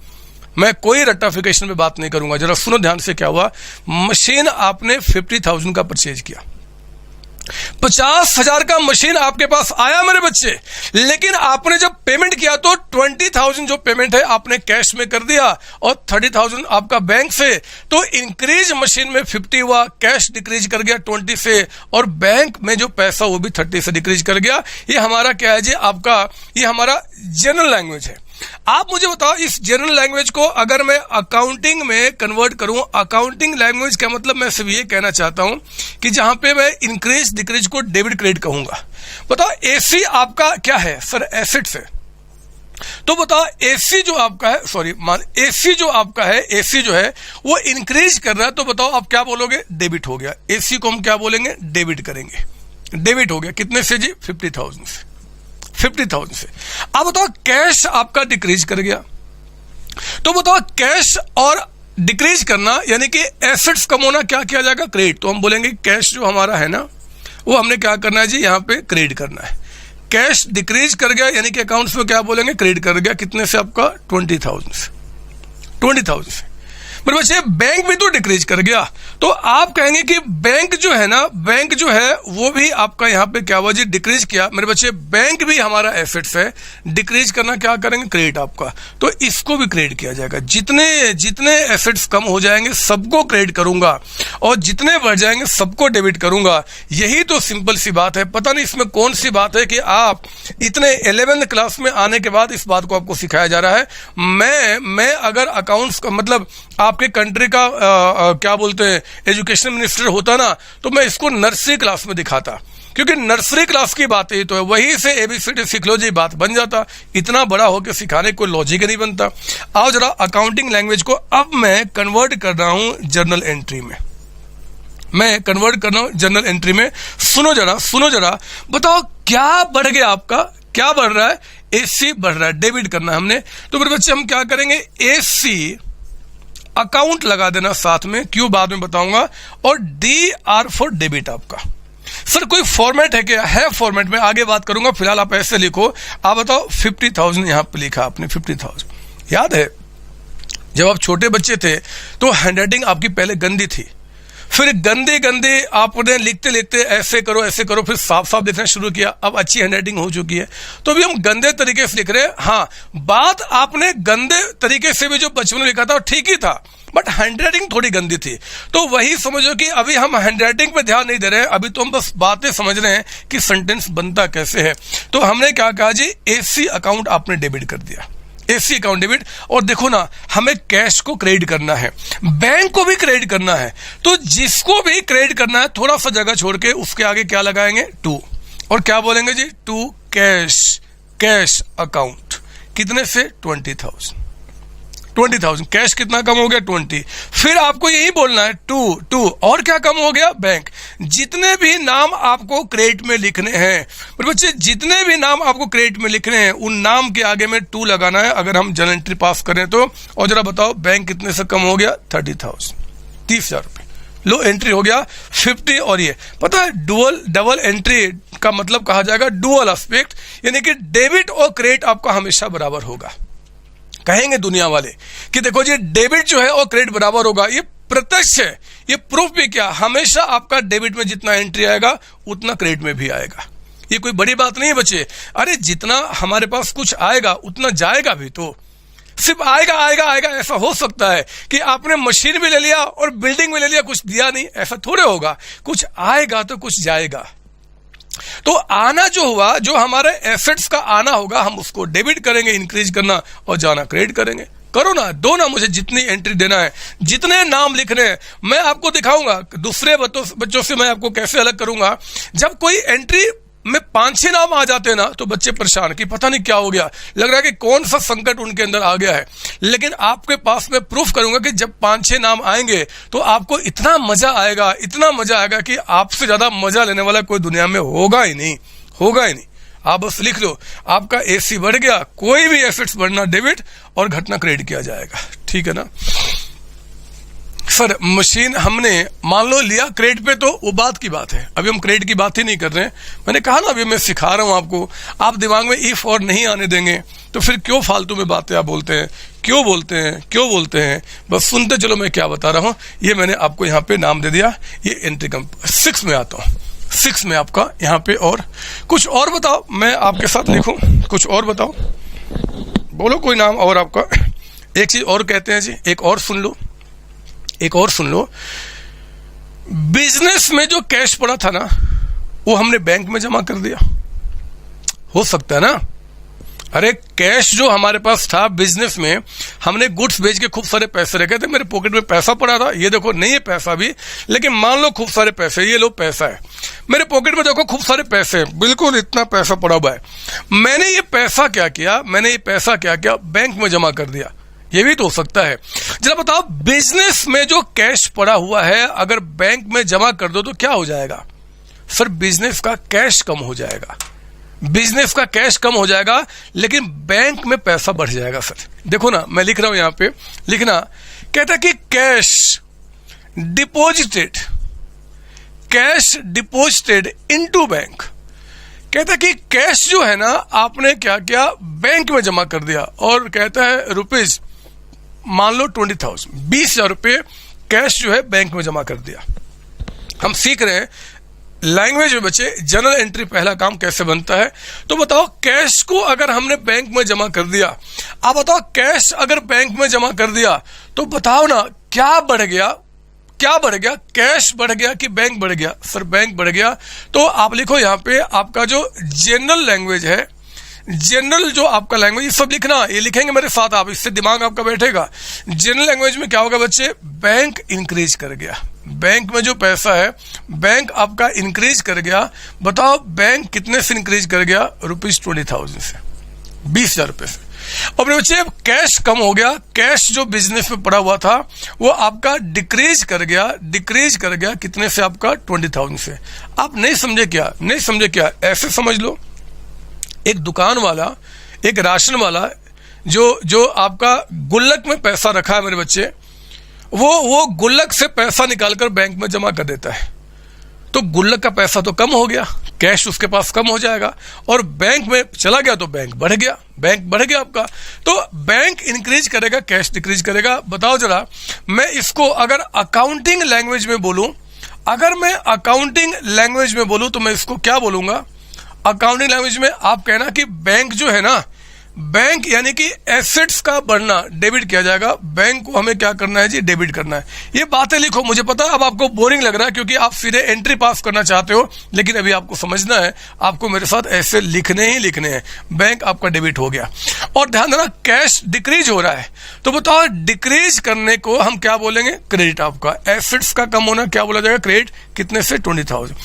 मैं कोई रट्टाफिकेशन में बात नहीं करूंगा। जरा सुनो ध्यान से क्या हुआ। मशीन आपने 50,000 का परचेज किया, 50,000 का मशीन आपके पास आया मेरे बच्चे, लेकिन आपने जब पेमेंट किया तो 20,000 जो पेमेंट है आपने कैश में कर दिया और 30,000 आपका बैंक से। तो इंक्रीज मशीन में 50 हुआ, कैश डिक्रीज कर गया 20 से, और बैंक में जो पैसा वो भी 30 से डिक्रीज कर गया। ये हमारा क्या है जी? आपका ये हमारा जनरल लैंग्वेज है। आप मुझे बताओ, इस जनरल लैंग्वेज को अगर मैं अकाउंटिंग में कन्वर्ट करूं, अकाउंटिंग लैंग्वेज का मतलब मैं सिर्फ ये कहना चाहता हूं कि जहां पे मैं इंक्रीज डिक्रीज को डेबिट क्रेडिट कहूंगा। बताओ एसी आपका क्या है? सर एसेट्स है। तो बताओ एसी जो आपका है, सॉरी एसी जो आपका है, एसी जो है वो इंक्रीज कर रहा है, तो बताओ आप क्या बोलोगे? डेबिट हो गया। एसी को हम क्या बोलेंगे? डेबिट करेंगे। डेबिट हो गया कितने से जी? 50,000 से, 50,000 से। अब बताओ कैश आपका डिक्रीज कर गया, तो बताओ कैश और डिक्रीज करना यानी कि एसेट्स कम होना क्या किया जाएगा? क्रेडिट। तो हम बोलेंगे कैश जो हमारा है ना वो हमने क्या करना है जी? यहां पे क्रेडिट करना है। कैश डिक्रीज कर गया यानी कि अकाउंट्स में क्या बोलेंगे? क्रेडिट कर गया कितने से? आपका 20,000 से, 20,000 से। मेरे बच्चे बैंक भी तो डिक्रीज कर गया, तो आप कहेंगे कि बैंक जो है ना, बैंक जो है वो भी आपका यहां पे क्या हुआ जी? डिक्रीज किया। मेरे बच्चे बैंक भी हमारा एसेट्स है, डिक्रीज करना क्या करेंगे? क्रेडिट आपका। तो इसको भी क्रेडिट किया जाएगा। जितने जितने एसेट्स कम हो जाएंगे सबको क्रेडिट करूंगा, और जितने बढ़ जाएंगे सबको डेबिट करूंगा। यही तो सिंपल सी बात है। पता नहीं इसमें कौन सी बात है कि आप इतने 11th क्लास में आने के बाद इस बात को आपको सिखाया जा रहा है। मैं अगर अकाउंट्स का मतलब आपके कंट्री का क्या बोलते हैं एजुकेशन मिनिस्टर होता ना, तो मैं इसको नर्सरी क्लास में दिखाता, क्योंकि नर्सरी क्लास की बात ही तो है। वहीं से एबीसीडी सीख लो जी, बात बन जाता। इतना बड़ा होकर सिखाने कोई लॉजिक नहीं बनता। आओ जरा अकाउंटिंग लैंग्वेज को अब मैं कन्वर्ट कर रहा हूं जर्नल एंट्री में, मैं कन्वर्ट कर रहा हूं जर्नल एंट्री में। सुनो जरा, बताओ क्या बढ़ गया आपका? क्या बढ़ रहा है? एसी बढ़ रहा है, डेबिट करना है हमने। तो मेरे बच्चे हम क्या करेंगे? एसी अकाउंट लगा देना साथ में, क्यों बाद में बताऊंगा, और DR फॉर डेबिट आपका। सर कोई फॉर्मेट है क्या? है फॉर्मेट, में आगे बात करूंगा, फिलहाल आप ऐसे लिखो। आप बताओ 50,000 यहां पे लिखा आपने, 50,000। याद है जब आप छोटे बच्चे थे तो हैंडराइटिंग आपकी पहले गंदी थी, फिर गंदे गंदे आपने लिखते लिखते ऐसे करो, फिर साफ साफ लिखना शुरू किया। अब अच्छी हैंडराइटिंग हो चुकी है तो अभी हम गंदे तरीके से लिख रहे हैं। हाँ, बात आपने गंदे तरीके से भी जो बचपन में लिखा था ठीक ही था, बट हैंडराइटिंग थोड़ी गंदी थी। तो वही समझो कि अभी हम हैंडराइटिंग पे ध्यान नहीं दे रहे हैं, अभी तो हम बस बातें समझ रहे हैं कि सेंटेंस बनता कैसे है। तो हमने क्या कहा जी, एसी अकाउंट आपने डेबिट कर दिया, एसी अकाउंट डेबिट। और देखो ना, हमें कैश को क्रेडिट करना है, बैंक को भी क्रेडिट करना है। तो जिसको भी क्रेडिट करना है थोड़ा सा जगह छोड़ के उसके आगे क्या लगाएंगे, टू, और क्या बोलेंगे जी, टू कैश, कैश अकाउंट। कितने से, 20,000 कैश कितना कम हो गया, 20। फिर आपको यही बोलना है टू और क्या कम हो गया, बैंक। जितने भी नाम आपको क्रेडिट में लिखने हैं बच्चे, जितने भी नाम आपको क्रेडिट में लिखने हैं उन नाम के आगे में टू लगाना है अगर हम जनरल एंट्री पास करें तो। और जरा बताओ, बैंक कितने से कम हो गया, 30,000, 30,000 रुपए। लो एंट्री हो गया 50। और ये पता है, डबल एंट्री का मतलब कहा जाएगा डुअल एस्पेक्ट, यानी कि डेबिट और क्रेडिट आपका हमेशा बराबर होगा। कहेंगे दुनिया वाले कि देखो जी, डेबिट जो है और क्रेडिट बराबर होगा, ये प्रत्यक्ष है, ये प्रूफ भी क्या, हमेशा आपका डेबिट में जितना एंट्री आएगा उतना क्रेडिट में भी आएगा। ये कोई बड़ी बात नहीं है बच्चे। अरे जितना हमारे पास कुछ आएगा उतना जाएगा भी, तो सिर्फ आएगा आएगा आएगा ऐसा हो सकता है कि आपने मशीन भी ले लिया और बिल्डिंग भी ले लिया, कुछ दिया नहीं, ऐसा थोड़े होगा। कुछ आएगा तो कुछ जाएगा। तो आना जो हुआ, जो हमारे एसेट्स का आना होगा, हम उसको डेबिट करेंगे, इंक्रीज करना, और जाना क्रेडिट करेंगे। करो ना, दो ना मुझे जितनी एंट्री देना है, जितने नाम लिखने हैं। मैं आपको दिखाऊंगा दूसरे बच्चों से मैं आपको कैसे अलग करूंगा। जब कोई एंट्री में 5-6 नाम आ जाते हैं ना तो बच्चे परेशान कि पता नहीं क्या हो गया, लग रहा है कि कौन सा संकट उनके अंदर आ गया है। लेकिन आपके पास मैं प्रूफ करूंगा कि जब 5-6 नाम आएंगे तो आपको इतना मजा आएगा, इतना मजा आएगा कि आपसे ज्यादा मजा लेने वाला कोई दुनिया में होगा ही नहीं, होगा ही नहीं। आप बस लिख लो, आपका एसी बढ़ गया, कोई भी एसेट्स बढ़ना डेबिट और घटना क्रेडिट किया जाएगा। ठीक है ना सर, मशीन हमने मान लो लिया क्रेडिट पे, तो वो बात की बात है, अभी हम क्रेडिट की बात ही नहीं कर रहे हैं। मैंने कहा ना, अभी मैं सिखा रहा हूं आपको, आप दिमाग में इफ और नहीं आने देंगे तो फिर क्यों फालतू में बातें आप बोलते हैं, क्यों बोलते हैं। बस सुनते चलो मैं क्या बता रहा हूं। ये मैंने आपको यहाँ पे नाम दे दिया, ये एंट्री 6 में आता हूं, 6 में आपका यहाँ पे। और कुछ और बताओ, मैं आपके साथ लिखूं, कुछ और बताओ, बोलो कोई नाम और आपका। एक चीज और कहते हैं जी, एक और सुन लो, बिजनेस में जो कैश पड़ा था ना वो हमने बैंक में जमा कर दिया, हो सकता है ना। अरे कैश जो हमारे पास था बिजनेस में, हमने गुड्स बेच के खूब सारे पैसे रखे थे, मेरे पॉकेट में पैसा पड़ा था, ये देखो नहीं है पैसा भी, लेकिन मान लो खूब सारे पैसे, ये लो पैसा है मेरे पॉकेट में, देखो खूब सारे पैसे हैं, बिल्कुल इतना पैसा पड़ा हुआ है। मैंने ये पैसा क्या किया, बैंक में जमा कर दिया, ये भी तो हो सकता है। जरा बताओ, बिजनेस में जो कैश पड़ा हुआ है अगर बैंक में जमा कर दो तो क्या हो जाएगा सर, बिजनेस का कैश कम हो जाएगा, बिजनेस का कैश कम हो जाएगा, लेकिन बैंक में पैसा बढ़ जाएगा सर। देखो ना, मैं लिख रहा हूं यहां पे, लिखना, कहता कि कैश डिपॉजिटेड इनटू बैंक। कहता कि कैश जो है ना आपने क्या किया, बैंक में जमा कर दिया, और कहता है रुपीज मान लो 20,000, 20,000 रुपये कैश जो है बैंक में जमा कर दिया। हम सीख रहे हैं लैंग्वेज में बच्चे, जनरल एंट्री पहला काम कैसे बनता है। तो बताओ, कैश को अगर हमने बैंक में जमा कर दिया, आप बताओ कैश अगर बैंक में जमा कर दिया तो बताओ ना क्या बढ़ गया, कैश बढ़ गया कि बैंक बढ़ गया। सर बैंक बढ़ गया, तो आप लिखो यहाँ पे आपका जो जनरल लैंग्वेज है, जनरल जो आपका लैंग्वेज, ये सब लिखना, ये लिखेंगे मेरे साथ आप, इससे दिमाग आपका बैठेगा। जनरल लैंग्वेज में क्या होगा बच्चे, बैंक इंक्रीज कर गया, बैंक में जो पैसा है बैंक आपका इंक्रीज कर गया। बताओ बैंक कितने से इंक्रीज कर गया, ₹20,000 से, 20,000 रुपए से। और मेरे बच्चे कैश कम हो गया, कैश जो बिजनेस में पड़ा हुआ था वो आपका डिक्रीज कर गया कितने से, आपका 20,000 से। आप नहीं समझे क्या, ऐसे समझ लो, एक दुकान वाला, एक राशन वाला जो आपका गुल्लक में पैसा रखा है मेरे बच्चे, वो गुल्लक से पैसा निकालकर बैंक में जमा कर देता है, तो गुल्लक का पैसा तो कम हो गया, कैश उसके पास कम हो जाएगा, और बैंक में चला गया तो बैंक बढ़ गया आपका। तो बैंक इंक्रीज करेगा, कैश डिक्रीज करेगा। बताओ जरा, मैं इसको अगर अकाउंटिंग लैंग्वेज में बोलूं अगर मैं अकाउंटिंग लैंग्वेज में बोलूं तो मैं इसको क्या बोलूंगा? अकाउंटिंग लैंग्वेज में आप कहना कि बैंक जो है ना, बैंक यानी कि एसेट्स का बढ़ना डेबिट किया जाएगा। बैंक को हमें क्या करना है जी? डेबिट करना है। ये बातें लिखो। मुझे पता है अब आपको बोरिंग लग रहा है क्योंकि आप सीधे एंट्री पास करना चाहते हो, लेकिन अभी आपको समझना है, आपको मेरे साथ ऐसे लिखने ही लिखने हैं। बैंक आपका डेबिट हो गया। और ध्यान देना, कैश डिक्रीज हो रहा है, तो बताओ डिक्रीज करने को हम क्या बोलेंगे? क्रेडिट। आपका एसेट्स का कम होना क्या बोला जाएगा? क्रेडिट। कितने से? 20,000।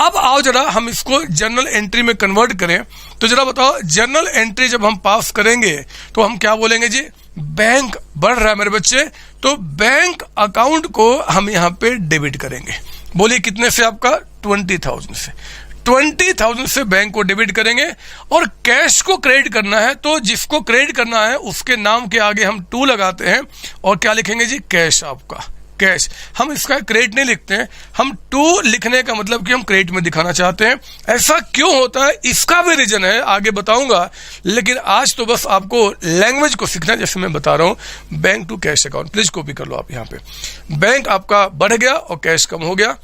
अब आओ जरा हम इसको जर्नल एंट्री में कन्वर्ट करें। तो जरा बताओ, जर्नल एंट्री जब हम पास करेंगे तो हम क्या बोलेंगे जी? बैंक बढ़ रहा है मेरे बच्चे, तो बैंक अकाउंट को हम यहां पे डेबिट करेंगे। बोलिए कितने से? आपका 20,000 से। 20,000 से बैंक को डेबिट करेंगे। और कैश को क्रेडिट करना है, तो जिसको क्रेडिट करना है उसके नाम के आगे हम 2 लगाते हैं और क्या लिखेंगे जी? कैश। आपका कैश। हम इसका क्रेडिट नहीं लिखते हैं, हम 2 लिखने का मतलब कि हम क्रेडिट में दिखाना चाहते हैं। ऐसा क्यों होता है इसका भी रीजन है, आगे बताऊंगा, लेकिन आज तो बस आपको लैंग्वेज को सीखना है। जैसे मैं बता रहा हूं, bank to cash account, please copy कर लो आप। यहां पे बैंक आपका बढ़ गया और कैश कम हो गया,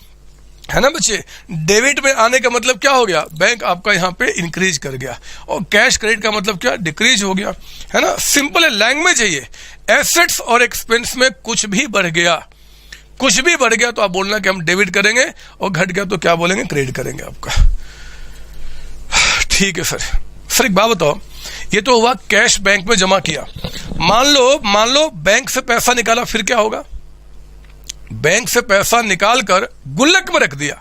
है ना बच्चे? डेबिट में आने का मतलब क्या हो गया? बैंक आपका यहां पे इंक्रीज कर गया। और कैश क्रेडिट का मतलब क्या? डिक्रीज हो गया, है ना? सिंपल है, लैंग्वेज है ये। एसेट्स और एक्सपेंस में कुछ भी बढ़ गया, कुछ भी बढ़ गया तो आप बोलना कि हम डेबिट करेंगे, और घट गया तो क्या बोलेंगे? क्रेडिट करेंगे आपका। ठीक है सर एक बात बताओ, ये तो हुआ कैश बैंक में जमा किया। मान लो बैंक से पैसा निकाला, फिर क्या होगा? बैंक से पैसा निकालकर गुल्लक में रख दिया।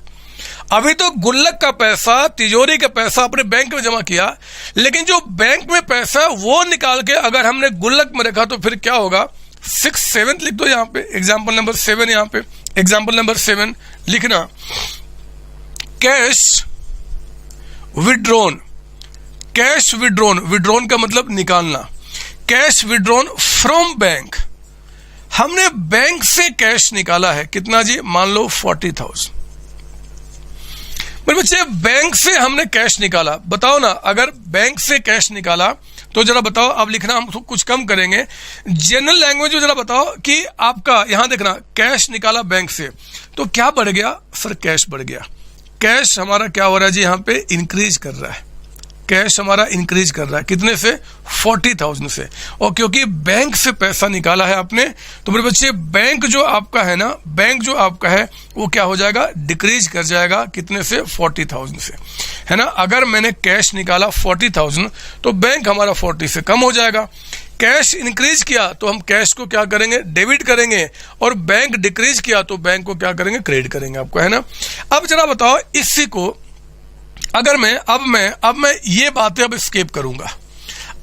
अभी तो गुल्लक का पैसा, तिजोरी का पैसा अपने बैंक में जमा किया, लेकिन जो बैंक में पैसा वो निकाल के अगर हमने गुल्लक में रखा तो फिर क्या होगा? 6, 7 लिख दो यहां पे, एग्जाम्पल नंबर 7 यहां पे, एग्जाम्पल नंबर 7 लिखना, cash withdrawn. Cash withdrawn, withdrawn का मतलब निकालना। कैश विड्रॉन फ्रॉम बैंक, हमने बैंक से कैश निकाला है, कितना जी? मान लो 40,000। बच्चे बैंक से हमने कैश निकाला, बताओ ना, अगर बैंक से कैश निकाला तो जरा बताओ, अब लिखना हम कुछ कम करेंगे, जनरल लैंग्वेज में जरा बताओ कि आपका यहां देखना, कैश निकाला बैंक से तो क्या बढ़ गया? सर कैश बढ़ गया। कैश हमारा क्या हो रहा है जी? यहां पे इंक्रीज कर रहा है। कैश हमारा इंक्रीज कर रहा है, कितने से? 40,000 से। और क्योंकि बैंक से पैसा निकाला है आपने, तो मेरे बच्चे बैंक जो आपका है ना, बैंक जो आपका है वो क्या हो जाएगा? डिक्रीज कर जाएगा, कितने से? 40,000 से, है ना? अगर मैंने कैश निकाला 40,000 तो बैंक हमारा 40 से कम हो जाएगा। कैश इंक्रीज किया तो हम कैश को क्या करेंगे? डेबिट करेंगे। और बैंक डिक्रीज किया तो बैंक को क्या करेंगे? क्रेडिट करेंगे आपको, है ना? अब जरा बताओ, इसी को अगर मैं अब मैं ये बातें अब स्किप करूंगा।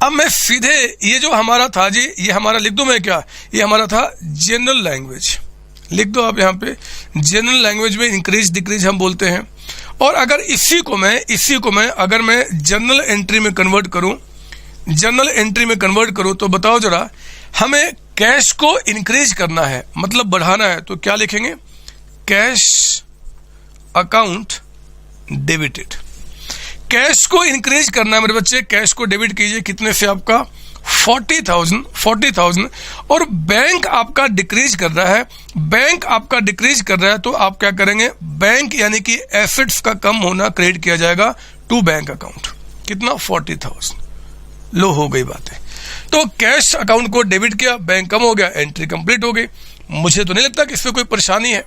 अब मैं सीधे ये जो हमारा था जी, ये हमारा लिख दूं मैं क्या? ये हमारा था जनरल लैंग्वेज, लिख दो आप यहां पे। जनरल लैंग्वेज में इंक्रीज डिक्रीज हम बोलते हैं। और अगर इसी को मैं अगर मैं जर्नल एंट्री में कन्वर्ट करूं, जर्नल एंट्री में कन्वर्ट करूं तो बताओ जरा, हमें कैश को इंक्रीज करना है, मतलब बढ़ाना है, तो क्या लिखेंगे? Cash account debited. कैश को इंक्रीज करना है मेरे बच्चे, कैश को डेबिट कीजिए, कितने से? आपका 40,000। और बैंक आपका डिक्रीज कर रहा है, बैंक आपका डिक्रीज कर रहा है, तो आप क्या करेंगे? बैंक यानी कि एसेट्स का कम होना क्रेडिट किया जाएगा टू बैंक अकाउंट, कितना? 40,000। लो हो गई बातें। तो कैश अकाउंट को डेबिट किया, बैंक कम हो गया, एंट्री कंप्लीट हो गई। मुझे तो नहीं लगता कि इसमें कोई परेशानी है।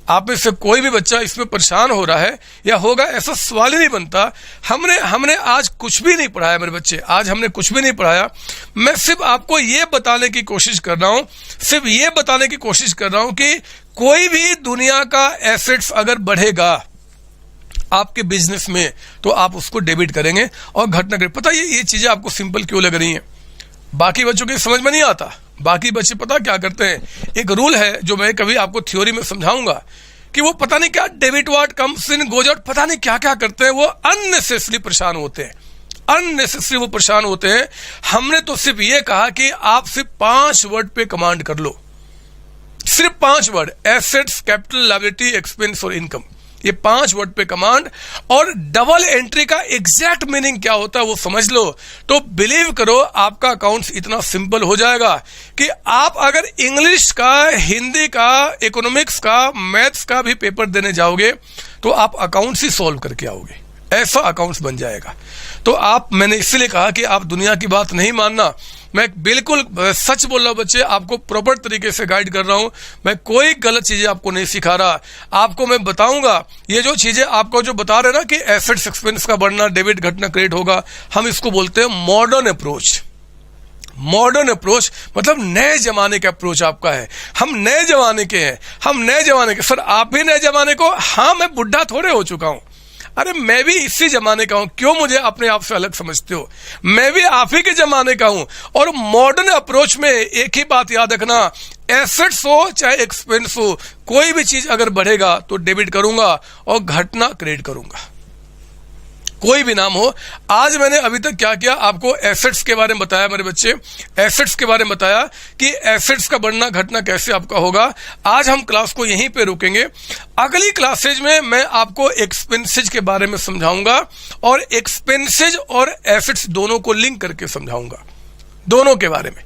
आप में से कोई भी बच्चा इसमें परेशान हो रहा है या होगा, ऐसा सवाल ही नहीं बनता। हमने आज कुछ भी नहीं पढ़ाया मेरे बच्चे, आज हमने कुछ भी नहीं पढ़ाया। मैं सिर्फ आपको ये बताने की कोशिश कर रहा हूं, सिर्फ ये बताने की कोशिश कर रहा हूं कि कोई भी दुनिया का एसेट्स अगर बढ़ेगा आपके बिजनेस में तो आप उसको डेबिट करेंगे और घटना करें। पता ये चीजें आपको सिंपल क्यों लग रही हैं? बाकी बच्चों की समझ में नहीं आता। बाकी बच्चे पता क्या करते हैं, एक रूल है जो मैं कभी आपको थ्योरी में समझाऊंगा कि वो पता नहीं क्या debit what comes in goes out, पता नहीं क्या क्या करते हैं, वो अननेसेसरी परेशान होते हैं, अननेसेसरी वो परेशान होते हैं। हमने तो सिर्फ ये कहा कि आप सिर्फ 5 वर्ड पे कमांड कर लो, सिर्फ 5 word, assets, capital, liability, expense और इनकम। ये 5 वर्ड पे कमांड। और डबल एंट्री का एग्जैक्ट मीनिंग क्या होता है वो समझ लो, तो बिलीव करो आपका अकाउंट्स इतना सिंपल हो जाएगा कि आप अगर इंग्लिश का, हिंदी का, इकोनॉमिक्स का, मैथ्स का भी पेपर देने जाओगे तो आप अकाउंट्स ही सॉल्व करके आओगे, ऐसा अकाउंट्स बन जाएगा। तो मैंने इसलिए कहा कि आप दुनिया की बात नहीं मानना, मैं बिल्कुल सच बोल रहा हूं बच्चे, आपको प्रॉपर तरीके से गाइड कर रहा हूं, मैं कोई गलत चीजें आपको नहीं सिखा रहा। आपको मैं बताऊंगा ये जो चीजें आपको जो बता रहे ना कि एसेट्स एक्सपेंस का बढ़ना, डेबिट घटना, क्रेडिट होगा, हम इसको बोलते हैं मॉडर्न अप्रोच। मॉडर्न अप्रोच मतलब नए जमाने का अप्रोच आपका है। हम नए जमाने के हैं, हम नए जमाने के। सर आप भी नए जमाने को? हाँ, मैं बुढ़ा थोड़े हो चुका हूं, अरे मैं भी इसी जमाने का हूं, क्यों मुझे अपने आप से अलग समझते हो? मैं भी आप ही के जमाने का हूं। और मॉडर्न अप्रोच में एक ही बात याद रखना, एसेट्स हो चाहे एक्सपेंस हो, कोई भी चीज अगर बढ़ेगा तो डेबिट करूंगा और घटना क्रेडिट करूंगा, कोई भी नाम हो। आज मैंने अभी तक क्या किया, आपको एसेट्स के बारे में बताया मेरे बच्चे, एसेट्स के बारे में बताया कि एसेट्स का बढ़ना घटना कैसे आपका होगा। आज हम क्लास को यहीं पे रोकेंगे। अगली क्लासेज में मैं आपको एक्सपेंसेज के बारे में समझाऊंगा और एक्सपेंसेज और एसेट्स दोनों को लिंक करके समझाऊंगा, दोनों के बारे में।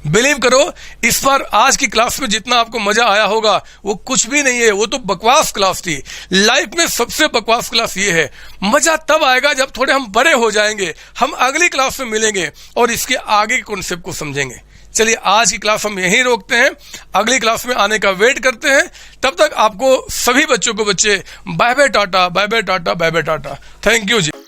बिलीव करो इस बार आज की क्लास में जितना आपको मजा आया होगा वो कुछ भी नहीं है, वो तो बकवास क्लास थी। लाइफ में सबसे बकवास क्लास ये है। मजा तब आएगा जब थोड़े हम बड़े हो जाएंगे, हम अगली क्लास में मिलेंगे और इसके आगे के कॉन्सेप्ट को समझेंगे। चलिए आज की क्लास हम यहीं रोकते हैं, अगली क्लास में आने का वेट करते हैं। तब तक आपको सभी बच्चों को बच्चे बाय बाय टाटा, बाय बाय टाटा, बाय बाय टाटा। Thank you ji.